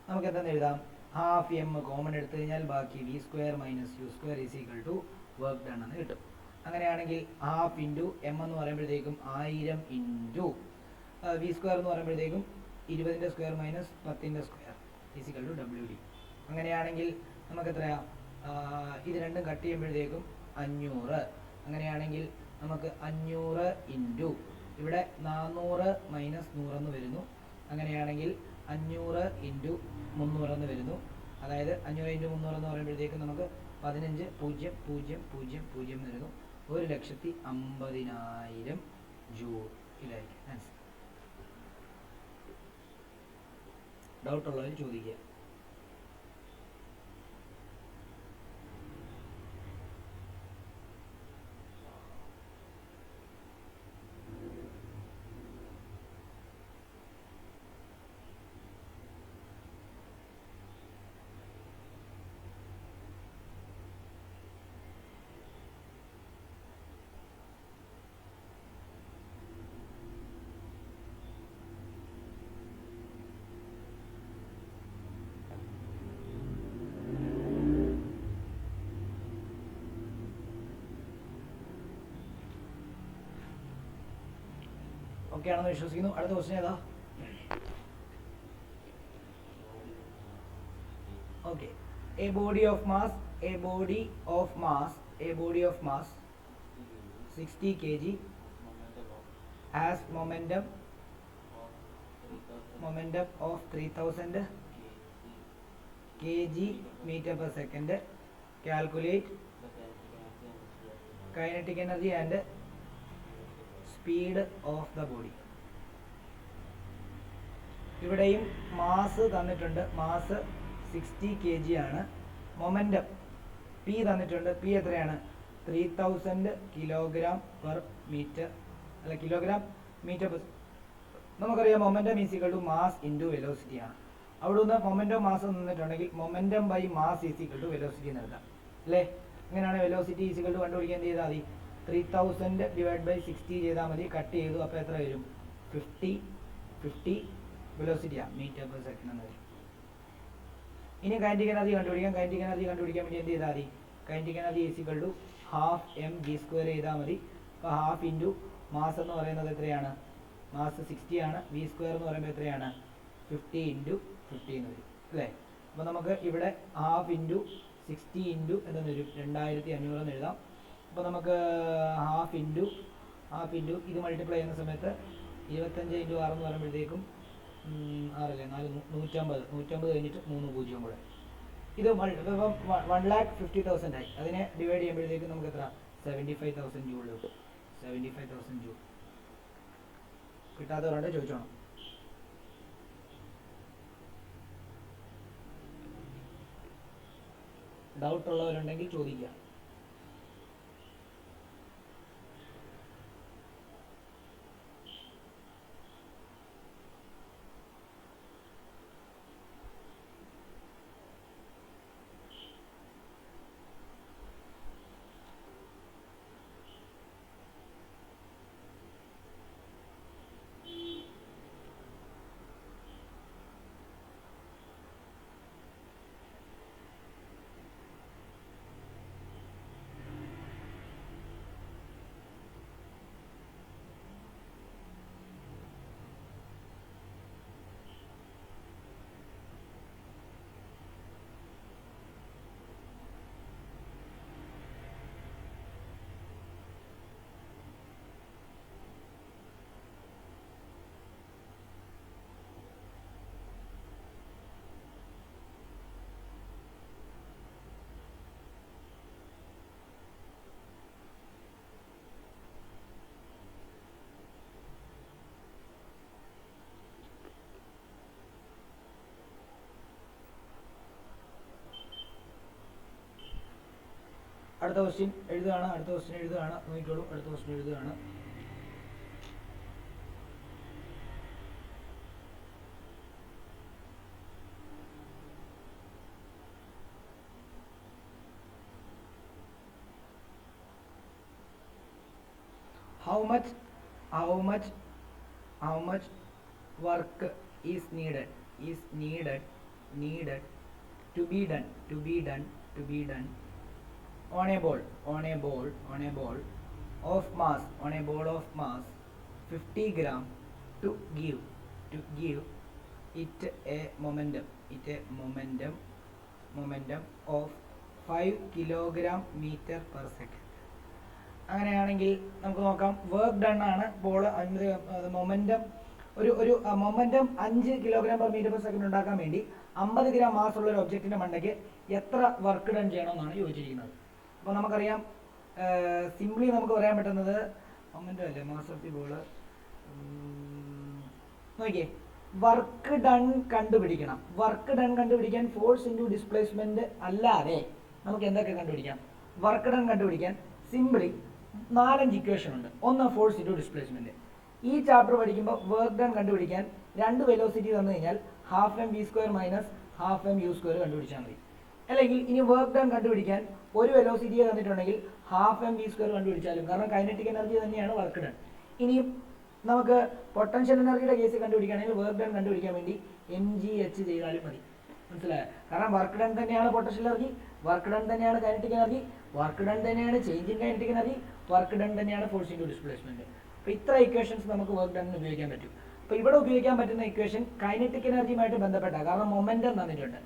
നമുക്ക് എന്തെന്ന് എഴുതാം? ഹാഫ് എം കോമൺ എടുത്തു കഴിഞ്ഞാൽ ബാക്കി v square minus u square is equal to work done എന്ന് കിട്ടും. അങ്ങനെയാണെങ്കിൽ ഹാഫ് ഇൻറ്റു എം എന്ന് പറയുമ്പോഴത്തേക്കും 1000 ഇൻറ്റു വി സ്ക്വയർ എന്ന് പറയുമ്പോഴത്തേക്കും 20ന്റെ സ്ക്വയർ മൈനസ് 10ന്റെ square is equal to WD. അങ്ങനെയാണെങ്കിൽ നമുക്ക് എത്രയാ? ഇത് രണ്ടും കട്ട് ചെയ്യുമ്പോഴത്തേക്കും 500. അങ്ങനെയാണെങ്കിൽ നമുക്ക് 500 ഇൻറ്റു ഇവിടെ 400 മൈനസ് 100 എന്ന് വരുന്നു. അങ്ങനെയാണെങ്കിൽ 500 ഇൻറ്റു 300 എന്ന് വരുന്നു. അതായത് 500 ഇൻറ്റു 300 എന്ന് പറയുമ്പോഴത്തേക്കും നമുക്ക് 15,000 എന്ന് വരുന്നു. 1,50,000 ജൂൾ. ഇതായിരിക്കും ആൻസർ. ഡൗട്ടുള്ളവർ ചോദിക്കുക. ഓക്കെ ആണെന്ന് വിശ്വസിക്കുന്നു. അടുത്ത ക്വസ്റ്റ്യൻ ഏതാ? Okay. A body of mass 60 kg has momentum of 3000 kg meter per second. Calculate kinetic energy and speed of the body. ഇവിടെയും മാസ് തന്നിട്ടുണ്ട്. മാസ് 60 kg ആണ്. മൊമെൻറ്റം പി തന്നിട്ടുണ്ട്. പി എത്രയാണ്? 3000 കിലോഗ്രാം പെർ മീറ്റർ, അല്ല കിലോഗ്രാം മീറ്റർ പെർ. നമുക്കറിയാം momentum is equal to mass into velocity ആണ്. അവിടെ നിന്ന് മൊമെൻറ്റം മാസ് തന്നിട്ടുണ്ടെങ്കിൽ momentum by mass is equal to velocity എന്ന് എഴുതാം അല്ലേ? അങ്ങനെയാണ് വെലോസിറ്റി ഈസ് ഈക്വൽ ടു കണ്ടുപിടിക്കാൻ എന്ത് ചെയ്താൽ മതി? 3000 ഡിവൈഡ് ബൈ 60 ചെയ്താൽ മതി. കട്ട് ചെയ്തു. അപ്പോൾ എത്ര വരും? 50 വെലോസിറ്റിയാണ്, മീറ്റർ പെർ സെക്കൻഡ് എന്ന് വരും. ഇനി കൈനറ്റിക് എനർജി കണ്ടുപിടിക്കാൻ. കൈനറ്റിക് എനർജി കണ്ടുപിടിക്കാൻ വേണ്ടി എന്ത് ചെയ്താൽ മതി? Kinetic energy is equal to half M V square ചെയ്താൽ മതി. അപ്പോൾ ഹാഫ് ഇൻറ്റു മാസ് എന്ന് പറയുന്നത് എത്രയാണ്? മാസ് 60 ആണ്. വി സ്ക്വയർ എന്ന് പറയുമ്പോൾ എത്രയാണ്? 50 ഇൻറ്റു 50 എന്ന് വരും അല്ലേ? അപ്പോൾ നമുക്ക് ഇവിടെ ഹാഫ് ഇൻറ്റു 60 ഇൻറ്റു എന്തെന്ന് വരും? 2500 എന്ന് എഴുതാം. അപ്പോൾ നമുക്ക് ഹാഫ് ഇൻറ്റു ഇത് മൾട്ടിപ്ലൈ ചെയ്യുന്ന സമയത്ത് 25 ഇൻറ്റു 6 എന്ന് പറയുമ്പോഴത്തേക്കും 6 4 150 കഴിഞ്ഞിട്ട് 3 0 കൂടെ. ഇത് ഇപ്പം 1,50,000 ആയി. അതിനെ ഡിവൈഡ് ചെയ്യുമ്പോഴത്തേക്കും നമുക്ക് എത്ര? 75,000 ജൂൾ കിട്ടും. 75,000 ജൂൾ. കിട്ടാത്തവരുണ്ട് ചോദിച്ചോണം. ഡൗട്ട് ഉള്ളവരുണ്ടെങ്കിൽ ചോദിക്കുക. അടുത്ത ക്വസ്റ്റ്യൻ എഴുതുകയാണ് നോക്കിക്കോളൂ. അടുത്ത ക്വസ്റ്റ്യൻ എഴുതുകയാണ്. How much work is needed to be done on a ball of mass 50 gram to give it a momentum of 5 kilogram meter per second. അങ്ങനെയാണെങ്കിൽ നമുക്ക് നോക്കാം. വർക്ക് ഡൺ ആണ്. ബോൾ മൊമെന്റം ഒരു momentum 5 kilogram per metre per second ഉണ്ടാക്കാൻ വേണ്ടി 50 ഗ്രാം മാസ് ഉള്ള ഒരു ഒബ്ജക്റ്റിന്റെ മണ്ടയ്ക്ക് എത്ര വർക്ക് ഡൺ ചെയ്യണമെന്നാണ് ചോദിച്ചിരിക്കുന്നത്. അപ്പോൾ നമുക്കറിയാം, സിംപ്ലി നമുക്ക് പറയാൻ പറ്റുന്നത് മൊമെന്റം അല്ലേ, മാസ് ഓഫ് ദി ബോൾ. നോക്കിയേ, വർക്ക് ഡൺ കണ്ടുപിടിക്കാൻ ഫോഴ്സ് ഇൻറ്റു ഡിസ്പ്ലേസ്മെന്റ് അല്ലാതെ നമുക്ക് എന്തൊക്കെ കണ്ടുപിടിക്കാം? വർക്ക് ഡൺ കണ്ടുപിടിക്കാൻ സിംപ്ലി 4-5 ഇക്വേഷൻ ഉണ്ട്. ഒന്ന് ഫോഴ്സ് ഇൻറ്റു ഡിസ്പ്ലേസ്മെന്റ്. ഈ ചാപ്റ്റർ പഠിക്കുമ്പോൾ വർക്ക് ഡൺ കണ്ടുപിടിക്കാൻ 2 വെലോസിറ്റി തന്നു കഴിഞ്ഞാൽ ½ m v² - ½ mu² കണ്ടുപിടിച്ചാൽ മതി. അല്ലെങ്കിൽ ഇനി വർക്ക് ഡൺ കണ്ടുപിടിക്കാൻ ഒരു വെലോസിറ്റിയെ തന്നിട്ടുണ്ടെങ്കിൽ ½ mv² കണ്ടുപിടിച്ചാലും, കാരണം കൈനറ്റിക് എനർജി തന്നെയാണ് വർക്ക് ഡൺ. ഇനിയും നമുക്ക് പൊട്ടൻഷ്യൽ എനർജിയുടെ കേസ് കണ്ടുപിടിക്കുകയാണെങ്കിൽ വർക്ക് ഡൺ കണ്ടുപിടിക്കാൻ വേണ്ടി mgh ചെയ്താലും മതി. മനസ്സിലായോ? കാരണം വർക്ക് ഡൺ തന്നെയാണ് പൊട്ടൻഷ്യൽ എനർജി, വർക്ക് ഡൺ തന്നെയാണ് കൈനറ്റിക് എനർജി, വർക്ക് ഡൺ തന്നെയാണ് change in kinetic energy, work done തന്നെയാണ് ഫോഴ്സ് ഇൻറ്റു ഡിസ്പ്ലേസ്മെന്റ്. അപ്പോൾ ഇത്ര ഇക്വേഷൻസ് നമുക്ക് വർക്ക് ഡണ്ണിന് ഉപയോഗിക്കാൻ പറ്റും. അപ്പോൾ ഇവിടെ ഉപയോഗിക്കാൻ പറ്റുന്ന ഇക്വേഷൻ കൈനറ്റിക് എനർജിയുമായിട്ട് ബന്ധപ്പെട്ട, കാരണം മൊമെന്റം തന്നിട്ടുണ്ട്.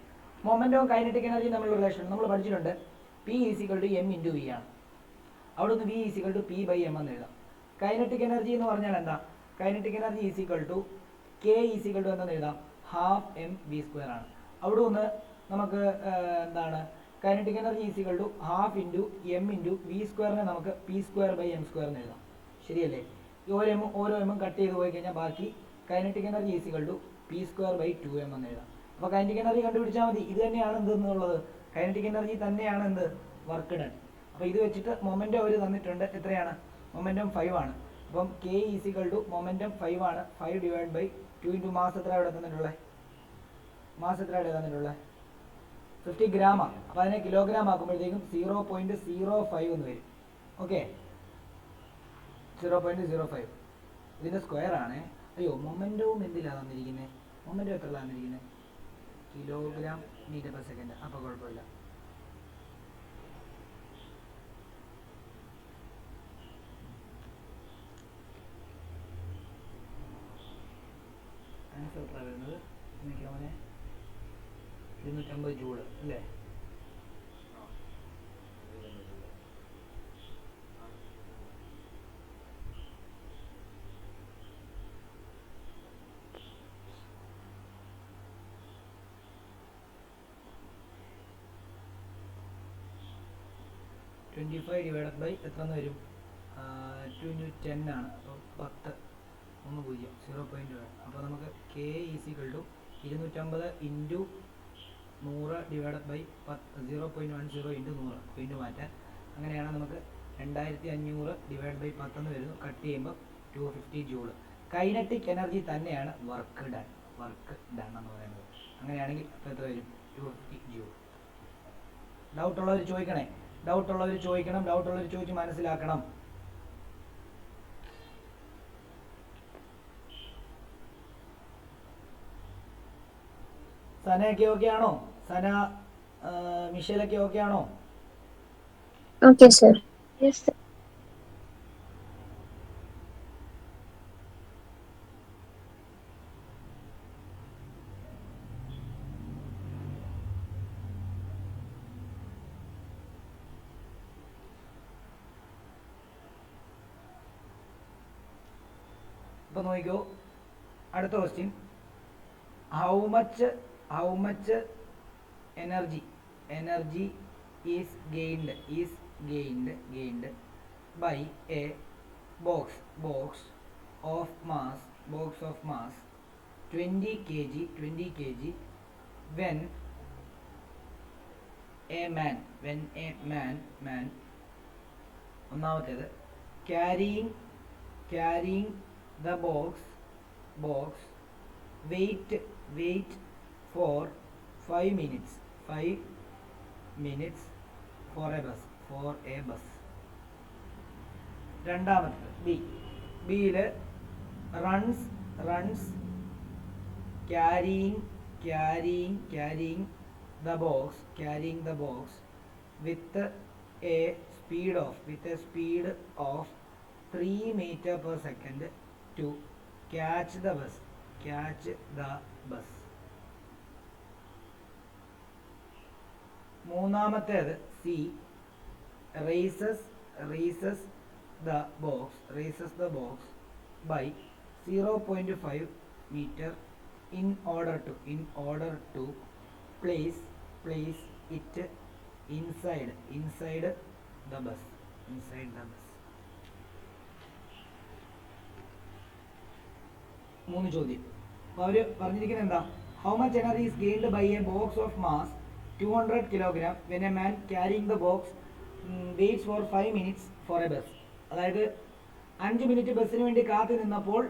മൊമെന്റവും കൈനറ്റിക് എനർജിയും തമ്മിലുള്ള റിലേഷൻ നമ്മൾ പഠിച്ചിട്ടുണ്ട്. P = m × v ആണ്. അവിടെ നിന്ന് V = P/m എന്ന് എഴുതാം. കൈനറ്റിക് എനർജി എന്ന് പറഞ്ഞാൽ എന്താ? കൈനറ്റിക് എനർജി K എന്തെന്ന് എഴുതാം? ½ mv² ആണ്. അവിടെ നിന്ന് നമുക്ക് എന്താണ്? കൈനറ്റിക് എനർജി ½ × m × v² നമുക്ക് P²/m² എന്ന് എഴുതാം. ശരിയല്ലേ? ഓരോ എമ്മും കട്ട് ചെയ്ത് പോയി കഴിഞ്ഞാൽ ബാക്കി കൈനറ്റിക് എനർജി P²/2m എന്ന് എഴുതാം. അപ്പോൾ കൈനറ്റിക് എനർജി കണ്ടുപിടിച്ചാൽ മതി. ഇത് തന്നെയാണ് എന്തെന്നുള്ളത്, കൈനറ്റിക് എനർജി തന്നെയാണ് എന്ത്? Work done. അപ്പോൾ ഇത് വെച്ചിട്ട് മൊമെന്റം അവർ തന്നിട്ടുണ്ട്. എത്രയാണ്? മൊമെന്റം 5 ആണ്. അപ്പം K മൊമെന്റം 5 ആണ്. 5/2 × മാസ് എത്ര ഇവിടെ തന്നിട്ടുള്ളത്? 50 ഗ്രാമാണ്. അപ്പോൾ അതിനെ കിലോഗ്രാം ആക്കുമ്പോഴത്തേക്കും 0.05 എന്ന് വരും. ഓക്കെ, 0.05. ഇതിൻ്റെ സ്ക്വയർ ആണ്. അയ്യോ, മൊമെന്റവും എന്തിലാണ് തന്നിരിക്കുന്നത്? മൊമെന്റം എത്ര തന്നിരിക്കുന്നത്? Kilogram metre per second. അപ്പോൾ കുഴപ്പമില്ല. ആൻസർ എത്ര വരുന്നത്? എനിക്ക് അവനെ 250 ജൂൾ അല്ലേ? എത്രന്ന് വരും? 2 × 10 ആണ്. അപ്പോൾ 10 0.1. അപ്പോൾ നമുക്ക് K = 250 × 100 / 0.10 × 100 വീണ്ടും മാറ്റാൻ. അങ്ങനെയാണ് നമുക്ക് 2500 / 10 എന്ന് വരുന്നു. കട്ട് ചെയ്യുമ്പോൾ 250 ജൂൾ. കൈനറ്റിക് എനർജി തന്നെയാണ് വർക്ക് ഡൺ എന്ന് പറയുന്നത്. അങ്ങനെയാണെങ്കിൽ അപ്പോൾ എത്ര വരും? 250 ജൂൾ. ഡൗട്ട് ഉള്ളവർ ചോദിക്കണം. ഡൗട്ട് ഉള്ളവർ ചോദിച്ച് മനസ്സിലാക്കണം. സനയൊക്കെ ഓക്കെ ആണോ? സന, മിഷേലൊക്കെ ഓക്കെ ആണോ? Okay sir. Yes sir. അപ്പോൾ നോക്കിക്കോ, അടുത്ത question. How much energy is gained by a box of mass 20 kg when a man ഒന്നാമത്തേത് carrying the box wait for 5 minutes for a bus. രണ്ടാമത്തേത് ബിയിൽ runs carrying the box with a speed of 3 meter per second to catch the bus. മൂന്നാമത്തേത് C races the box by 0.5 meter in order to place it inside the bus. മൂന്ന് ചോദ്യം. അപ്പോൾ അവർ പറഞ്ഞിരിക്കുന്നത് എന്താ? How much energy is gained by a box of mass 200 kilogram when a man carrying the box waits for 5 minutes for a bus. അതായത് 5 മിനിറ്റ് ബസ്സിന് വേണ്ടി കാത്തു നിന്നപ്പോൾ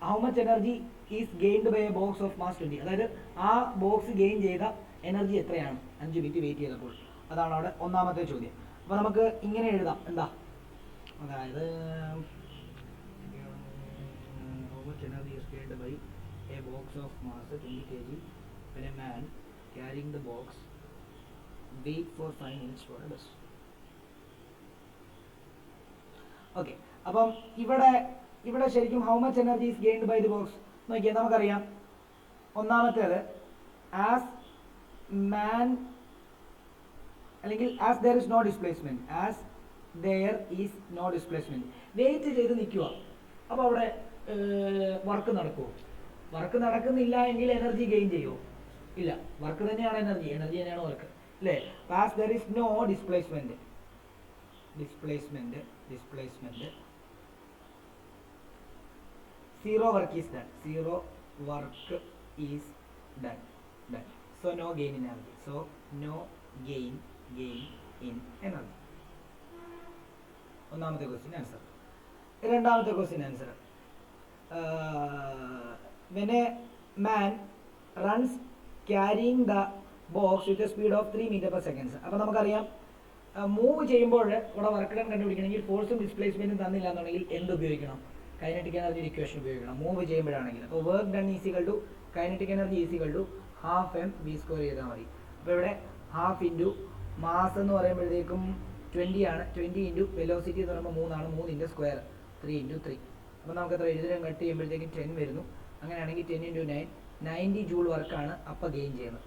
how much energy is gained by a box of mass 20. അതായത് ആ ബോക്സ് ഗെയിൻ ചെയ്ത എനർജി എത്രയാണ് 5 മിനിറ്റ് വെയിറ്റ് ചെയ്തപ്പോൾ. അതാണ് അവിടെ ഒന്നാമത്തെ ചോദ്യം. അപ്പോൾ നമുക്ക് ഇങ്ങനെ എഴുതാം. എന്താ? അതായത് energy is gained by a box of mass 20 kg when a man carrying the box wait for 5 minutes for a bus. Okay, അപ്പം ഇവിടെ ശരിക്കും how much energy is gained by the box നോക്കിയാൽ നമുക്കറിയാം. ഒന്നാമത്തേത് ആസ് മാൻ അല്ലെങ്കിൽ as there is no displacement, wait ചെയ്ത് നിൽക്കുക. അപ്പോൾ അവിടെ വർക്ക് നടക്കുമോ? വർക്ക് നടക്കുന്നില്ല എങ്കിൽ എനർജി ഗെയിൻ ചെയ്യുമോ? ഇല്ല. വർക്ക് തന്നെയാണ് എനർജി തന്നെയാണ് വർക്ക്, അല്ലേ? As there is no displacement zero work is done. So no gain in energy. ഒന്നാമത്തെ ക്വസ്റ്റ്യൻ ആൻസർ. രണ്ടാമത്തെ question answer, when a man runs carrying the box with a speed of 3 meter per second. അപ്പോൾ നമുക്കറിയാം മൂവ് ചെയ്യുമ്പോൾ ഇവിടെ വർക്ക് ഡൺ കണ്ടുപിടിക്കണമെങ്കിൽ ഫോഴ്സും ഡിസ്പ്ലേസ്മെന്റും തന്നില്ല എന്നുണ്ടെങ്കിൽ എന്ത് ഉപയോഗിക്കണം? കൈനറ്റിക് എനർജി ഇക്വേഷൻ ഉപയോഗിക്കണം മൂവ് ചെയ്യുമ്പോഴാണെങ്കിൽ. അപ്പോൾ work done is equal to kinetic energy is equal to half mv square ചെയ്താൽ മതി. അപ്പോൾ ഇവിടെ ഹാഫ് ഇൻറ്റു മാസ് എന്ന് പറയുമ്പോഴത്തേക്കും 20 ആണ്. 20 ഇൻറ്റു വെലോസിറ്റി എന്ന് പറയുമ്പോൾ 3 ആണ്. 3 സ്ക്വയർ 3 × 3. അപ്പോൾ നമുക്ക് എത്ര എഴുതാൻ കട്ട് ചെയ്യുമ്പോഴത്തേക്കും 10 വരുന്നു. അങ്ങനെയാണെങ്കിൽ 10 × 9 90 ജൂൾ വർക്കാണ് അപ്പം ഗെയിൻ ചെയ്യുന്നത്.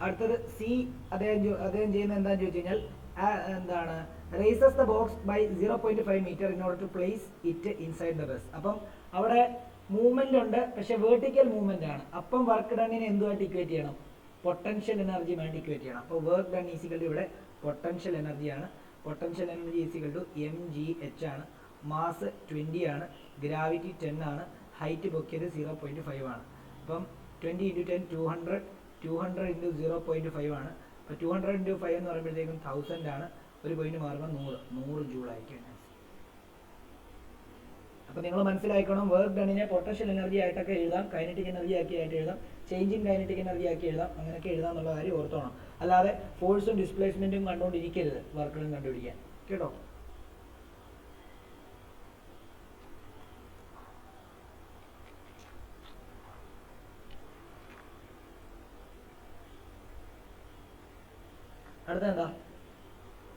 അടുത്തത് സി, അദ്ദേഹം ചെയ്യുന്നത് എന്താണെന്ന് ചോദിച്ചു കഴിഞ്ഞാൽ എന്താണ്? Races the box by 0.5 meter in order to place it inside the bus. അപ്പം അവിടെ മൂവ്മെന്റ് ഉണ്ട്, പക്ഷെ വേർട്ടിക്കൽ മൂവ്മെന്റ് ആണ്. അപ്പം വർക്ക് ഡണ്ണിനെ എന്തുമായിട്ട് ഇക്വേറ്റ് ചെയ്യണം? പൊട്ടൻഷ്യൽ എനർജിയുമായിട്ട് ഇക്വേറ്റ് ചെയ്യണം. അപ്പോൾ വർക്ക് ഡൺ ഈസിക്കൽ ടു ഇവിടെ പൊട്ടൻഷ്യൽ എനർജിയാണ്. Potential energy is equal to mgh ആണ്. മാസ് 20 ആണ്. ഗ്രാവിറ്റി 10 ആണ്. ഹൈറ്റ് പൊക്കിയത് 0.5 ആണ്. അപ്പം 20 × 10 200 × 0.5 ആണ്. അപ്പോൾ 200 × 5 എന്ന് പറയുമ്പോഴത്തേക്കും 1000 ആണ്. ഒരു പോയിന്റ് മാറുമ്പോൾ 100 ജൂൾ ആയിരിക്കും. അപ്പോൾ നിങ്ങൾ മനസ്സിലാക്കണം, വർക്ക് ഡണ്ണിനെ പൊട്ടൻഷ്യൽ എനർജി ആയിട്ടൊക്കെ എഴുതാം, കൈനറ്റിക് എനർജി ആയിട്ട് എഴുതാം, ചേഞ്ചിങ് കൈനറ്റിക് എനർജി ആക്കി എഴുതാം. അങ്ങനെയൊക്കെ എഴുതാം എന്നുള്ള കാര്യം ഓർത്തോണം. അല്ലാതെ ഫോഴ്സും ഡിസ്പ്ലേസ്മെന്റും കണ്ടുകൊണ്ടിരിക്കരുത് വർക്ക് ഡൺ കണ്ടുപിടിക്കാൻ, കേട്ടോ?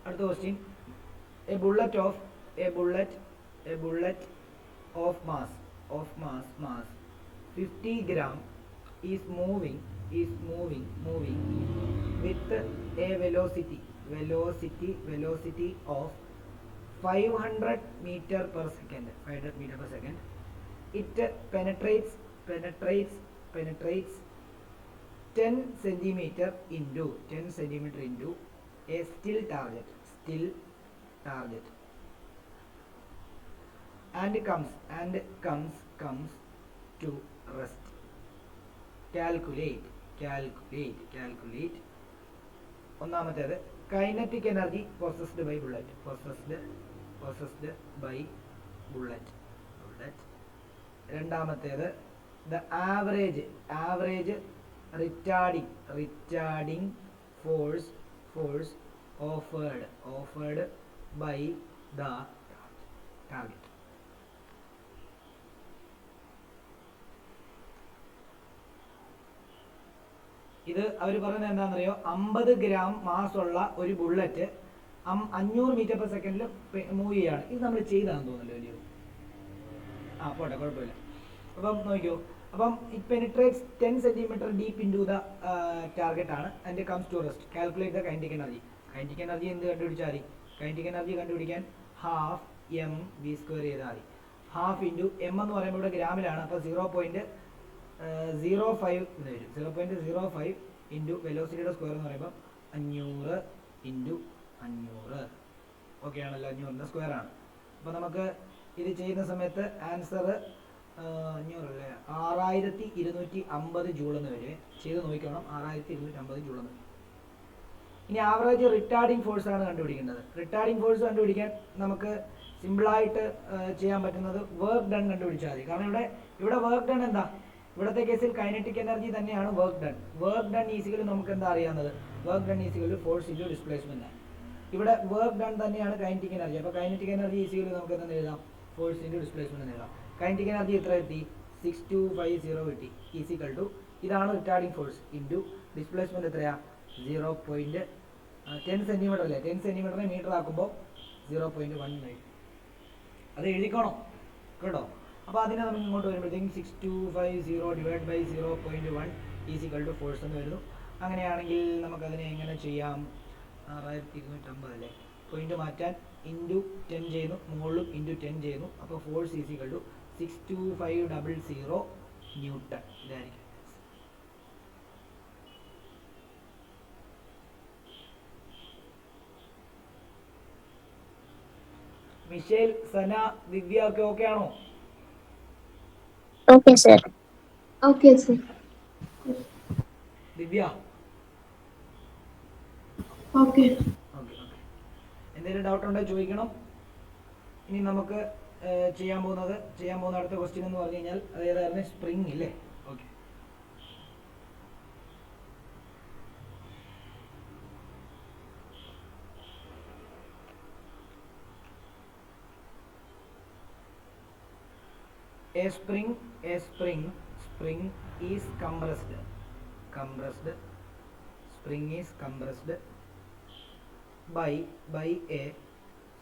അടുത്ത question, A bullet of mass 50 gram is moving with a velocity of 500 meter per second. It penetrates 10 centimeter into a still target and comes to rest. Calculate ഒന്നാമത്തേത് kinetic energy possessed by bullet, by bullet. രണ്ടാമത്തേത് the average retarding force offered by the target. ഇത് അവർ പറയുന്നത് എന്താണെന്നറിയോ, 50 ഗ്രാം മാസ് ഉള്ള ഒരു ബുള്ളറ്റ് 500 മീറ്റർ പെർ സെക്കൻഡിൽ മൂവ് ചെയ്യാണ്. ഇത് നമ്മൾ ചെയ്താന്ന് തോന്നുന്നല്ലോ വലിയ. പോട്ടെ, കുഴപ്പമില്ല. അപ്പം നോക്കിയോ, അപ്പം it penetrates 10 centimetre deep into the target ആണ് and comes to rest. Calculate the kinetic energy. Kinetic energy എന്ത് കണ്ടുപിടിച്ചാൽ മതി? കൈനറ്റിക് എനർജി കണ്ടുപിടിക്കാൻ ഹാഫ് എം വി സ്ക്വയർ ചെയ്താൽ മതി. ഹാഫ് ഇൻറ്റു എം എന്ന് പറയുമ്പോൾ ഇവിടെ ഗ്രാമിലാണ്, അപ്പോൾ 0.05 എന്ന് വരും. 0.05 ഇൻറ്റു വെലോസിറ്റിയുടെ സ്ക്വയർ എന്ന് പറയുമ്പോൾ 500 ഇൻറ്റു 500. ഓക്കെ ആണല്ലോ, 500ൻ്റെ സ്ക്വയർ ആണ്. അപ്പോൾ നമുക്ക് ഇത് ചെയ്യുന്ന സമയത്ത് ആൻസർ 6250 ജൂൾ എന്ന് വരും. ചെയ്ത് നോക്കണം, 6250 ജൂൾ എന്ന് വരും. ഇനി ആവറേജ് റിട്ടാർഡിംഗ് ഫോഴ്സ് ആണ് കണ്ടുപിടിക്കേണ്ടത്. റിട്ടാർഡിംഗ് ഫോഴ്സ് കണ്ടുപിടിക്കാൻ നമുക്ക് സിമ്പിളായിട്ട് ചെയ്യാൻ പറ്റുന്നത് വർക്ക് ഡൺ കണ്ടുപിടിച്ചാൽ മതി. കാരണം ഇവിടെ വർക്ക് ഡൺ എന്താ, ഇവിടുത്തെ കേസിൽ കൈനറ്റിക് എനർജി തന്നെയാണ് വർക്ക് ഡൺ. വർക്ക് ഡൺ ഈസിക്കലി നമുക്ക് എന്താ അറിയാവുന്നത്, work done ഈസിക്കലി force into displacement ആണ്. ഇവിടെ വർക്ക് ഡൺ തന്നെയാണ് കൈനറ്റിക് എനർജി. അപ്പോൾ കൈനറ്റിക് എനർജി ഈസിക്കലി നമുക്ക് എന്താ എഴുതാം, ഫോഴ്സ് ഇൻറ്റു ഡിസ്പ്ലേസ്മെന്റ് എന്ന് എഴുതാം. കൈനറ്റിക് എനർജി എത്ര കിട്ടി? 6250 കിട്ടി. ഈസിക്കൽ ടു ഇതാണ് റിട്ടാർഡിംഗ് ഫോഴ്സ് ഇൻറ്റു ഡിസ്പ്ലേസ്മെന്റ് എത്രയാ? 0.10 സെന്റിമീറ്റർ അല്ലേ, 10 സെന്റിമീറ്ററിനെ മീറ്റർ ആക്കുമ്പോൾ 0.1 വരും. അത് എഴുതിക്കോണം കേട്ടോ. അപ്പോൾ അതിനെ നമുക്ക് ഇങ്ങോട്ട് വരുമ്പോഴത്തേക്കും 6250 divide by 0.1 is equal to force എന്ന് വരുന്നു. അങ്ങനെയാണെങ്കിൽ നമുക്കതിനെ എങ്ങനെ ചെയ്യാം? 6250 അല്ലേ, പോയിന്റ് മാറ്റാൻ ഇൻറ്റു 10 ചെയ്യുന്നു, മുകളിലും ഇൻറ്റു 10 ചെയ്യുന്നു. അപ്പോൾ ഫോഴ്സ് ഈസിക്കൽ ടു 62500 ന്യൂട്ടൺ. ഇതായിരിക്കും. മിഷേൽ, സന, ദിവ്യ ഒക്കെ ഓക്കെ ആണോ? Okay, sir. Okay, sir. ദിവ്യ Okay. എന്തെങ്കിലും ഡൗട്ട് ഉണ്ടോ ചോദിക്കണം. ഇനി നമുക്ക് ചെയ്യാൻ പോകുന്ന അടുത്ത ക്വസ്റ്റ്യൻ എന്ന് പറഞ്ഞു കഴിഞ്ഞാൽ അതേതായിരുന്നു? സ്പ്രിംഗ് ഇല്ലേ? Okay. A spring is compressed. Spring is compressed by a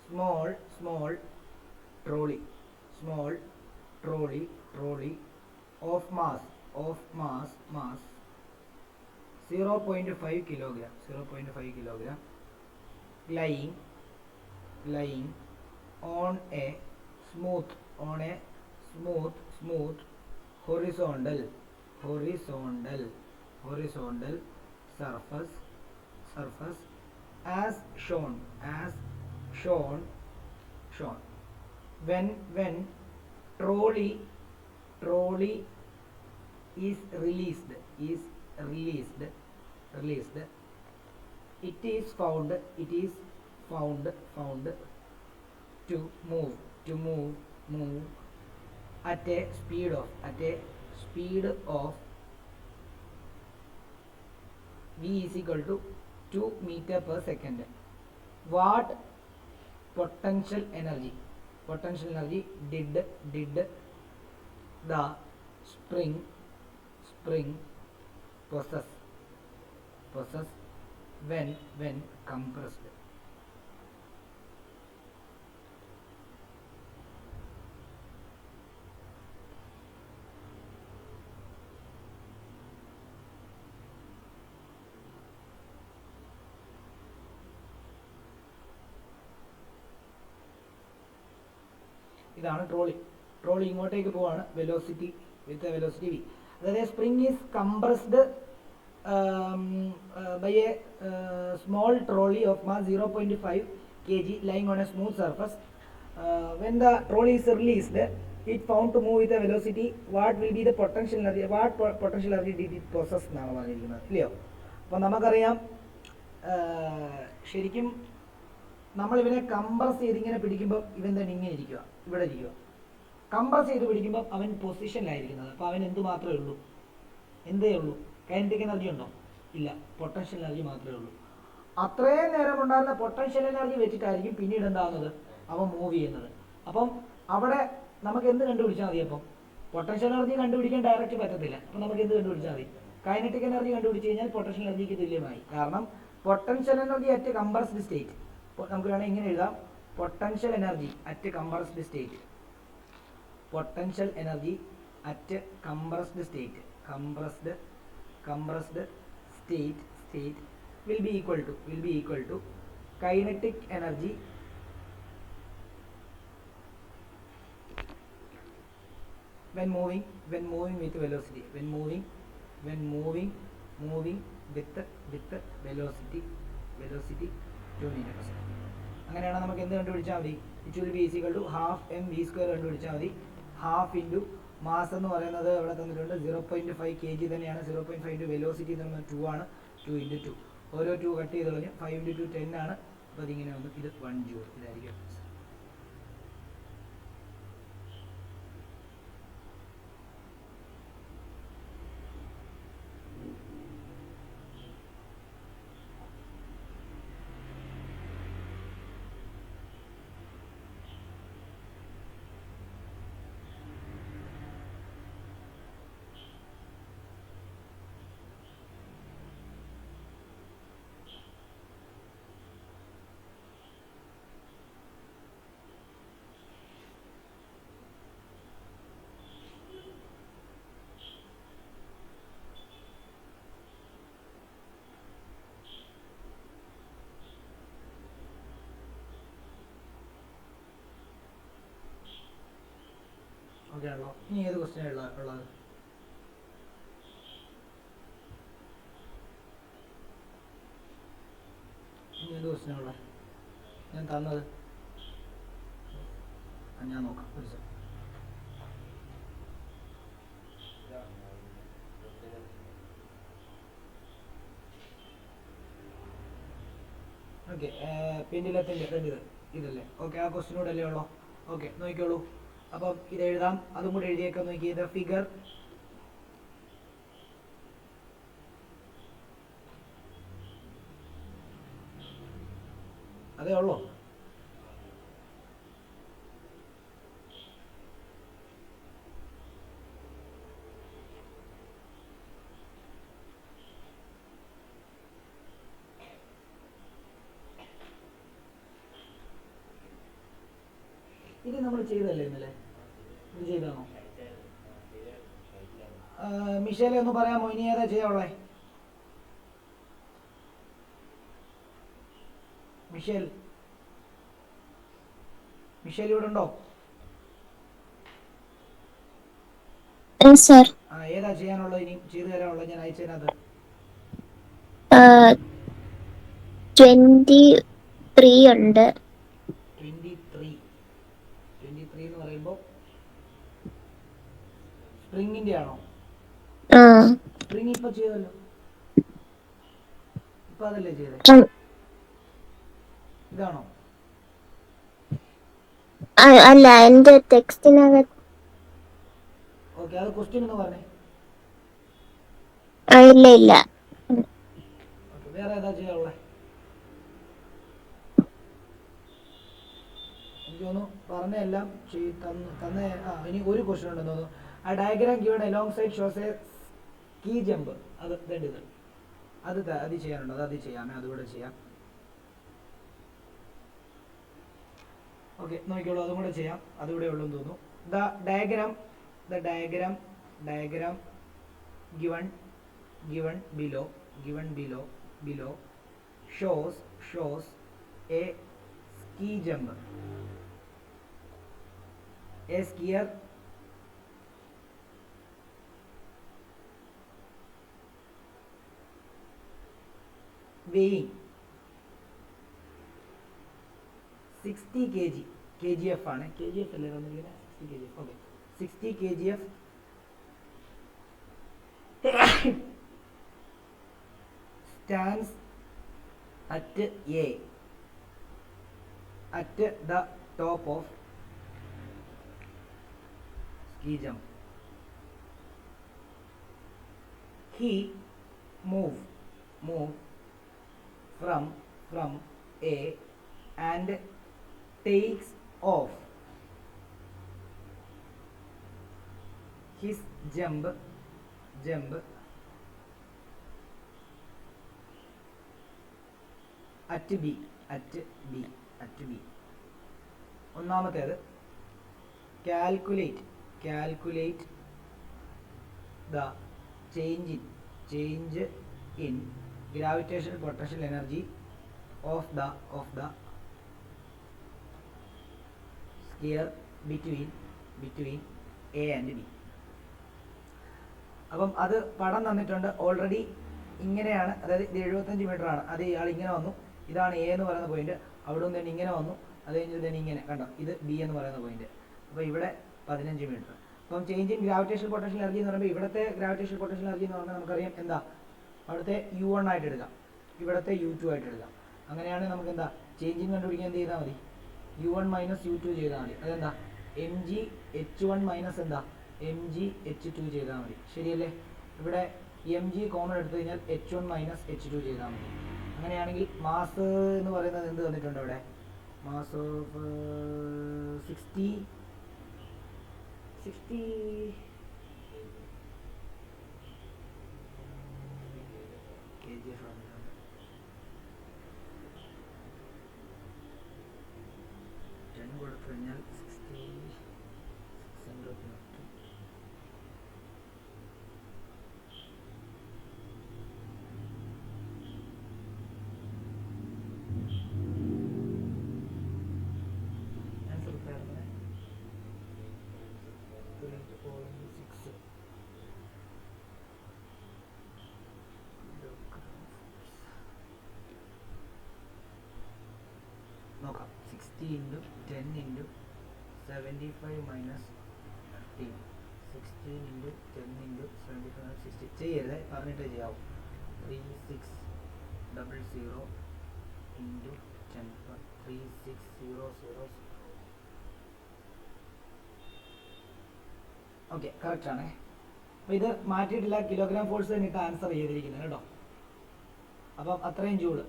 small trolley of mass 0.5 kilogram lying on a smooth horizontal surface as shown when trolley is released it is found to move at a speed of v is equal to 2 meter per second. What potential energy did the spring possess when compressed? ഇതാണ് ട്രോളി ഇങ്ങോട്ടേക്ക് പോവാണ്, വെലോസിറ്റി v. അതായത് spring is compressed by a small trolley of mass 0.5 kg lying on a smooth surface. When the trolley is released, it found to move with a velocity. What will be the potential energy? What potential energy did it possess എന്നാണ് പറഞ്ഞിരിക്കുന്നത്, ഇല്ലയോ? അപ്പോൾ നമുക്കറിയാം ശരിക്കും നമ്മൾ ഇവനെ കംപ്രസ് ചെയ്ത് ഇങ്ങനെ പിടിക്കുമ്പോൾ ഇവൻ തന്നെ ഇങ്ങനെ ഇരിക്കുക, ഇവിടെ ഇരിക്കുക. കംപ്രസ് ചെയ്ത് പിടിക്കുമ്പോൾ അവൻ പൊസിഷനിലായിരിക്കുന്നത്. അപ്പോൾ അവൻ എന്ത് മാത്രമേ ഉള്ളൂ, എന്തേ ഉള്ളൂ, കൈനറ്റിക് എനർജി ഉണ്ടോ? ഇല്ല, പൊട്ടൻഷ്യൽ എനർജി മാത്രമേ ഉള്ളൂ. അത്രയും നേരം ഉണ്ടായിരുന്ന പൊട്ടൻഷ്യൽ എനർജി വെച്ചിട്ടായിരിക്കും പിന്നീട് എന്താകുന്നത്, അവൻ മൂവ് ചെയ്യുന്നത്. അപ്പം അവിടെ നമുക്ക് എന്ത് കണ്ടുപിടിച്ചാൽ മതി? അപ്പം പൊട്ടൻഷ്യൽ എനർജി കണ്ടുപിടിക്കാൻ ഡയറക്റ്റ് പറ്റത്തില്ല. അപ്പം നമുക്ക് എന്ത് കണ്ടുപിടിച്ചാൽ മതി? കൈനറ്റിക് എനർജി കണ്ടുപിടിച്ച് കഴിഞ്ഞാൽ പൊട്ടൻഷ്യൽ എനർജിക്ക് തുല്യമായി. കാരണം potential energy at compressed state, നമുക്ക് വേണമെങ്കിൽ ഇങ്ങനെ എഴുതാം, potential energy at compressed state, potential energy at compressed state, compressed state will be equal to kinetic energy when moving with velocity, moving with velocity 2 meters. അങ്ങനെയാണ് നമുക്ക് എന്ത് കണ്ടുപിടിച്ചാൽ മതി? It will be equal to half M V square കണ്ടുപിടിച്ചാൽ മതി. ഹാഫ് ഇൻറ്റു മാസ് എന്ന് പറയുന്നത് ഇവിടെ തന്നിട്ടുണ്ട് 0.5 kg തന്നെയാണ്. 0.5 ഇൻറ്റു വെലോസിറ്റി എന്ന് പറയുന്നത് 2 ആണ്. 2 ഇൻറ്റു 2, ഓരോ 2 കട്ട് ചെയ്ത് കളഞ്ഞ് 5 ഇൻറ്റു 2 10 ആണ്. അപ്പോൾ അതിങ്ങനെ വന്നു, ഇത് 1 ജൂൾ. ഇതായിരിക്കും ഓക്കെ ആണല്ലോ. ഇനി ഏത് ക്വസ്റ്റ്യൻ ഉള്ളത്? ഇനി ഏത് ക്വസ്റ്റ്യൻ ഉള്ളത് ഞാൻ തന്നത്? ഞാൻ നോക്കാം ഒരു സെക്കൻഡ്. ഓക്കെ, പെൻഡിലത്തിൻ്റെ ഇതല്ലേ? ഓക്കെ, ആ ക്വസ്റ്റ്യനോട് അല്ലേ ഉള്ളൂ. ഓക്കെ, നോക്കിക്കോളൂ. അപ്പം ഇത് എഴുതാം, അതും കൂടെ എഴുതിയേക്കാൻ നോക്കി. ഇത് ഫിഗർ അതേ ഉള്ളൂ. ഇത് നമ്മൾ ചെയ്തല്ലേ ഇന്നലെ? ഇത് ചെയ്താണോ? മിഷേലെ ഒന്ന് പറയാമോ, ഇനി ഏതാ ചെയ്യാനുള്ളേ? മിഷേൽ ഇവിടെ ഉണ്ടോ? ഏതാ ചെയ്യാനുള്ളത്? ഇനി ചെയ്തു തരാനുള്ളത് ഞാൻ അയച്ചതിനകത്ത് 23 ഉണ്ട്. 23 എന്ന് പറയുമ്പോ സ്പ്രിങ്ങിന്റെ ആണോ? സ്പ്രിങ് ഇപ്പൊ ചെയ്തല്ലോ, ഇപ്പൊ അതല്ലേ ചെയ്തേ? ഇതാണോ? അല്ല, എന്റെ ടെക്സ്റ്റിനകത്ത്. ഓക്കെ, അത് ക്വസ്റ്റ്യൻ എന്ന് പറഞ്ഞേ. ഇല്ല. വേറെ ഏതാ ചെയ്യാനുള്ളത്? എനിക്ക് തോന്നുന്നു പറഞ്ഞെല്ലാം തന്നെ. ഇനി ഒരു ക്വസ്റ്റ്യൻ ഉണ്ടെന്ന് തോന്നുന്നു. ആ diagram given along side shows A ski jump. അത് ചെയ്യാനുണ്ടോ? അത് ചെയ്യാമേ, അതുകൂടെ ചെയ്യാം. ഓക്കെ, നോക്കിക്കോളൂ, അതും കൂടെ ചെയ്യാം. അതുകൂടെ ഉള്ളൂന്ന് തോന്നുന്നു. The diagram given below shows a ski jump. A skier weighing 60 kg, kgf ആണ്. kgf അല്ലേ തന്നിരിക്കുന്നത്? 60 kgf. Okay, 60 kgf stands at A, at the top of ski jump, he move from A and takes off his jump at B. ഒന്നാമത്തേത് calculate the change in gravitational potential energy of the sphere between A and B. അപ്പം അത് പടം തന്നിട്ടുണ്ട് ഓൾറെഡി. ഇങ്ങനെയാണ്, അതായത് ഇത് 75 മീറ്റർ ആണ്. അത് ഇയാൾ ഇങ്ങനെ വന്നു, ഇതാണ് എ എന്ന് പറയുന്ന പോയിന്റ്. അവിടെ നിന്ന് തന്നെ ഇങ്ങനെ വന്നു, അത് കഴിഞ്ഞ് തന്നെ ഇങ്ങനെ കണ്ടോ, ഇത് ബി എന്ന് പറയുന്ന പോയിന്റ്. അപ്പോൾ ഇവിടെ 15 മീറ്റർ. അപ്പം change in gravitational potential energy എന്ന് പറയുമ്പോൾ ഇവിടുത്തെ ഗ്രാവിറ്റേഷണൽ പൊട്ടൻഷ്യൽ എനർജി എന്ന് പറഞ്ഞാൽ നമുക്കറിയാം എന്താ, അവിടുത്തെ U1 ആയിട്ട് എടുക്കാം, ഇവിടുത്തെ U2 ആയിട്ട് എടുക്കാം. അങ്ങനെയാണെങ്കിൽ നമുക്ക് എന്താ ചേഞ്ച് ഇൻ കണ്ടുപിടിക്കാൻ എന്ത് ചെയ്താൽ മതി, U1 മൈനസ് U2 ചെയ്താൽ മതി. അതെന്താ mgh1 മൈനസ് എന്താ mgh2 ചെയ്താൽ മതി. ശരിയല്ലേ? ഇവിടെ mg കോമൺ എടുത്തു കഴിഞ്ഞാൽ h1 മൈനസ് h2 ചെയ്താൽ മതി. അങ്ങനെയാണെങ്കിൽ മാസ് എന്ന് പറയുന്നത് എന്ത് തന്നിട്ടുണ്ട് ഇവിടെ, മാസ് ഓഫ് 60 kg തന്നിട്ടുണ്ട്. 10 കൊടുത്തു കഴിഞ്ഞാൽ 60 നോക്കാം. 60 × 10 × 75 മൈനസ് 15, 16 × 10 × 75 60. ചെയ്യരുത്, പറഞ്ഞിട്ടേ ചെയ്യാവും. 3600 × 10 3600. ഓക്കെ, കറക്റ്റ് ആണേ. അപ്പോൾ ഇത് മാറ്റിയിട്ടില്ല, കിലോഗ്രാം ഫോഴ്സ് തന്നിട്ട് ആൻസർ ചെയ്തിരിക്കുന്നത് കേട്ടോ. അപ്പം അത്രയും ജൂള്.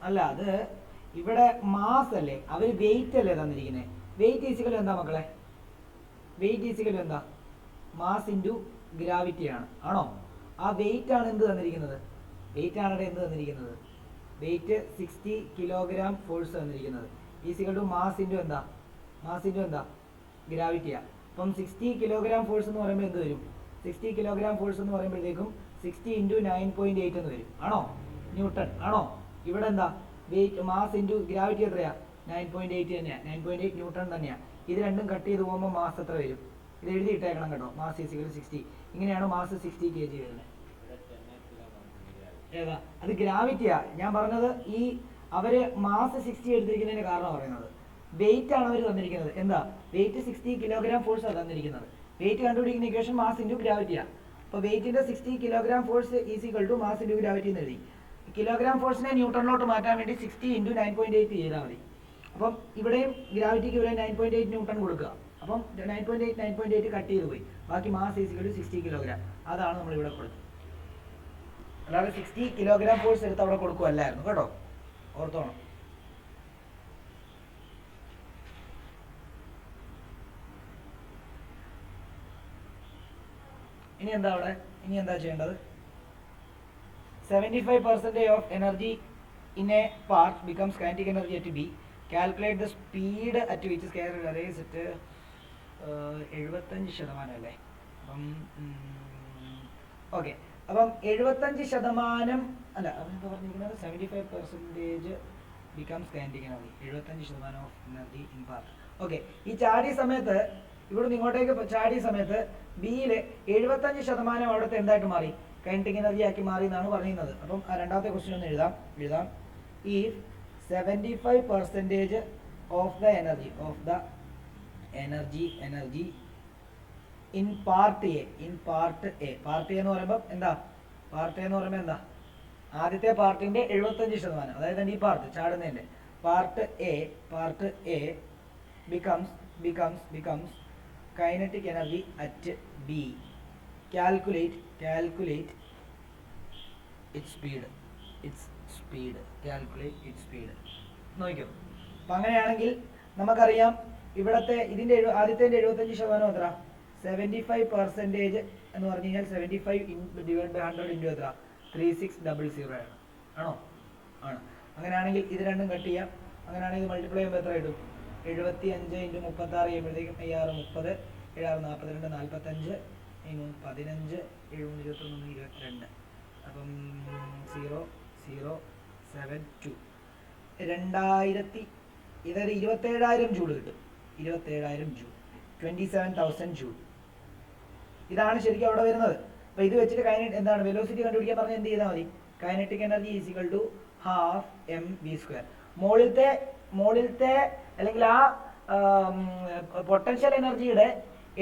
അല്ല, അത് ഇവിടെ മാസ് അല്ലേ, അവർ വെയിറ്റ് അല്ലേ തന്നിരിക്കുന്നത്. വെയിറ്റ് ഈസിക്കൽ എന്താ മക്കളെ, വെയിറ്റ് ഈസിക്കൽ എന്താ, മാസ് ഇൻറ്റു ഗ്രാവിറ്റി ആണ്, ആണോ? ആ വെയിറ്റ് ആണ് എന്ത് തന്നിരിക്കുന്നത്, വെയിറ്റ് ആണ് എന്ത് തന്നിരിക്കുന്നത്, വെയിറ്റ് 60 കിലോഗ്രാം ഫോഴ്സ് തന്നിരിക്കുന്നത്. ഈസിക്കൽ ടു മാസ് ഇൻറ്റു എന്താ, ഗ്രാവിറ്റിയാണ്. അപ്പം 60 കിലോഗ്രാം ഫോഴ്സ് എന്ന് പറയുമ്പോൾ എന്ത് വരും, 60 കിലോഗ്രാം ഫോഴ്സ് എന്ന് പറയുമ്പോഴത്തേക്കും 60 × 9.8 എന്ന് വരും, ആണോ? ന്യൂട്ടൺ ആണോ? ഇവിടെ എന്താ വെയിറ്റ്, മാസ് ഇൻറ്റു ഗ്രാവിറ്റി എത്രയാ, 9.8 തന്നെയാണ്, 9.8 ന്യൂട്ടൺ തന്നെയാണ്. ഇത് രണ്ടും കട്ട് ചെയ്ത് പോകുമ്പോൾ മാസ് എത്ര വരും, ഇത് എഴുതിയിട്ടേക്കണം കേട്ടോ. Mass is equal 60. ഇങ്ങനെയാണ് മാസ് 60 kg വരുന്നത്. ഏതാ, അത് ഗ്രാവിറ്റിയാ. ഞാൻ പറഞ്ഞത് ഈ അവര് മാസ് 60 എടുത്തിരിക്കുന്നതിന് കാരണം പറയുന്നത് വെയിറ്റ് ആണ് അവർ തന്നിരിക്കുന്നത്. എന്താ, വെയിറ്റ് 60 കിലോഗ്രാം ഫോഴ്സ് ആണ് തന്നിരിക്കുന്നത്. വെയിറ്റ് കണ്ടുപിടിക്കുന്ന ഇക്വേഷൻ മാസ് ഇൻറ്റു ഗ്രാവിറ്റിയാണ്. അപ്പോൾ വെയിറ്റിന്റെ 60 kilogram force equal to mass into gravity എന്ന് എഴുതി. കിലോഗ്രാം ഫോഴ്സിനെ ന്യൂട്ടണിലോട്ട് മാറ്റാൻ വേണ്ടി 60 × 9.8 ചെയ്താൽ മതി. അപ്പം ഇവിടെയും ഗ്രാവിറ്റിക്ക് ഇവിടെ 9.8 ന്യൂട്ടൺ കൊടുക്കുക. അപ്പം 9.8 കട്ട് ചെയ്ത് പോയി, ബാക്കി മാസ് ഈസിക്കൽ ടു 60 കിലോഗ്രാം. അതാണ് നമ്മൾ ഇവിടെ കൊടുത്തത്. അല്ലാതെ 60 കിലോഗ്രാം ഫോഴ്സ് എടുത്ത് അവിടെ കൊടുക്കുമല്ലായിരുന്നു കേട്ടോ, ഓർത്തോണം. ഇനി എന്താ ചെയ്യേണ്ടത്, 75% of energy in a part becomes kinetic energy at B. Calculate the speed at which square arrays at 75% അല്ലേ. അപ്പം ഓക്കെ, അപ്പം 75% അല്ല, അതെന്താ പറഞ്ഞിരിക്കുന്നത്, 75% becomes kinetic energy, 75% of energy in part. Okay, ഈ ചാടിയ സമയത്ത് ഇവിടുന്ന് ഇങ്ങോട്ടേക്ക് ചാടിയ സമയത്ത് ബിയിലെ 75% അവിടുത്തെ എന്തായിട്ട് മാറി, കൈനറ്റിക് എനർജി ആക്കി മാറി എന്നാണ് പറയുന്നത്. അപ്പം ആ രണ്ടാമത്തെ ക്വസ്റ്റ്യൻ ഒന്ന് എഴുതാം. If 75% of the energy in part A part A എന്ന് പറയുമ്പോൾ എന്താ ആദ്യത്തെ പാർട്ടിന്റെ 75%, അതായത് ഈ പാർട്ട് ചാടുന്നതിന്റെ part A becomes kinetic energy at B. Calculate its speed. Calculate its speed. നോക്കിയോ. അപ്പൊ അങ്ങനെയാണെങ്കിൽ നമുക്കറിയാം ഇവിടത്തെ ഇതിന്റെ ആദ്യത്തെ 75% എത്ര? 75% എന്ന് പറഞ്ഞു കഴിഞ്ഞാൽ 75 ഡിവൈഡ് ബൈ 100 ഇൻറ്റു എത്ര? 3600 ആണ്. ആണോ? ആണ്. അങ്ങനെയാണെങ്കിൽ ഇത് രണ്ടും കട്ട് ചെയ്യാം. അങ്ങനെയാണെങ്കിൽ മൾട്ടിപ്ലൈ ചെയ്യുമ്പോൾ എത്ര കിട്ടും? 75 ഇൻറ്റു 36 ചെയ്യുമ്പോഴത്തേക്കും 6 30, 7 42, 45, 15, 7 21, 22. അപ്പം 0072 ഇതൊരു 27,000 ജൂൾ കിട്ടും. 27,000 ജൂൾ, 27,000 ജൂൾ. ഇതാണ് ശരിക്കും അവിടെ വരുന്നത്. അപ്പൊ ഇത് വെച്ചിട്ട് എന്താണ് വെലോസിറ്റി കണ്ടുപിടിക്കാൻ പറഞ്ഞാൽ എന്ത് ചെയ്താൽ മതി? Kinetic energy is equal to half mv². മുകളിലത്തെ അല്ലെങ്കിൽ ആ പൊട്ടൻഷ്യൽ എനർജിയുടെ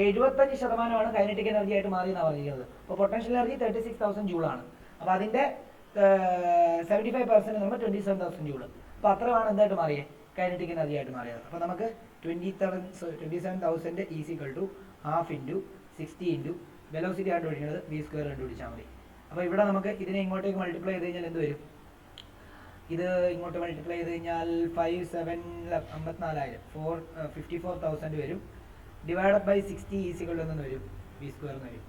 75% കൈനറ്റിക് എനർജി ആയിട്ട് മാറി എന്നാണ് പറഞ്ഞിരിക്കുന്നത്. അപ്പോൾ പൊട്ടൻഷ്യൽ എനർജി 36,000 ജൂൾ ആണ്. അപ്പോൾ അതിന്റെ 75% നമ്മൾ 27,000 ജൂൾ. അപ്പോൾ അത്രയാണ് എന്തായിട്ട് മാറിയത്? കൈനറ്റിക് എനർജി ആയിട്ട് മാറിയത്. അപ്പോൾ നമുക്ക് 27,000 is equal to half into 60 into velocity കണ്ടുപിടിക്കുന്നത് v² കണ്ടുപിടിച്ചാൽ മതി. അപ്പോൾ ഇവിടെ നമുക്ക് ഇതിനെ ഇങ്ങോട്ടേക്ക് മൾട്ടിപ്ലൈ ചെയ്ത് കഴിഞ്ഞാൽ എന്ത് വരും? ഇത് ഇങ്ങോട്ട് മൾട്ടിപ്ലൈ ചെയ്ത് കഴിഞ്ഞാൽ 54,000 വരും. ഡിവൈഡഡ് ബൈ 60 ഈസിക്വൽ എന്ന് വരും, v² എന്ന് വരും.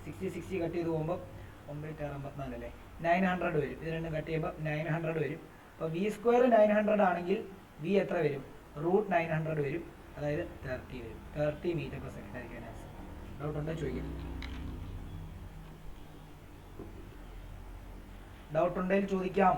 60 കട്ട് ചെയ്ത് പോകുമ്പോൾ 954 അല്ലേ, 900 വരും. ഇത് രണ്ടും കട്ട് ചെയ്യുമ്പോൾ 900 വരും. അപ്പോൾ v² 900 ആണെങ്കിൽ v എത്ര വരും? √900 വരും, അതായത് 30 വരും. 30 മീറ്റർ പെർ സെക്കൻഡ് ആയിരിക്കും ആൻസർ. ഡൗട്ട് ഉണ്ടോ ചോദിക്കാം. ഡൗട്ട് ഉണ്ടെങ്കിൽ ചോദിക്കാം.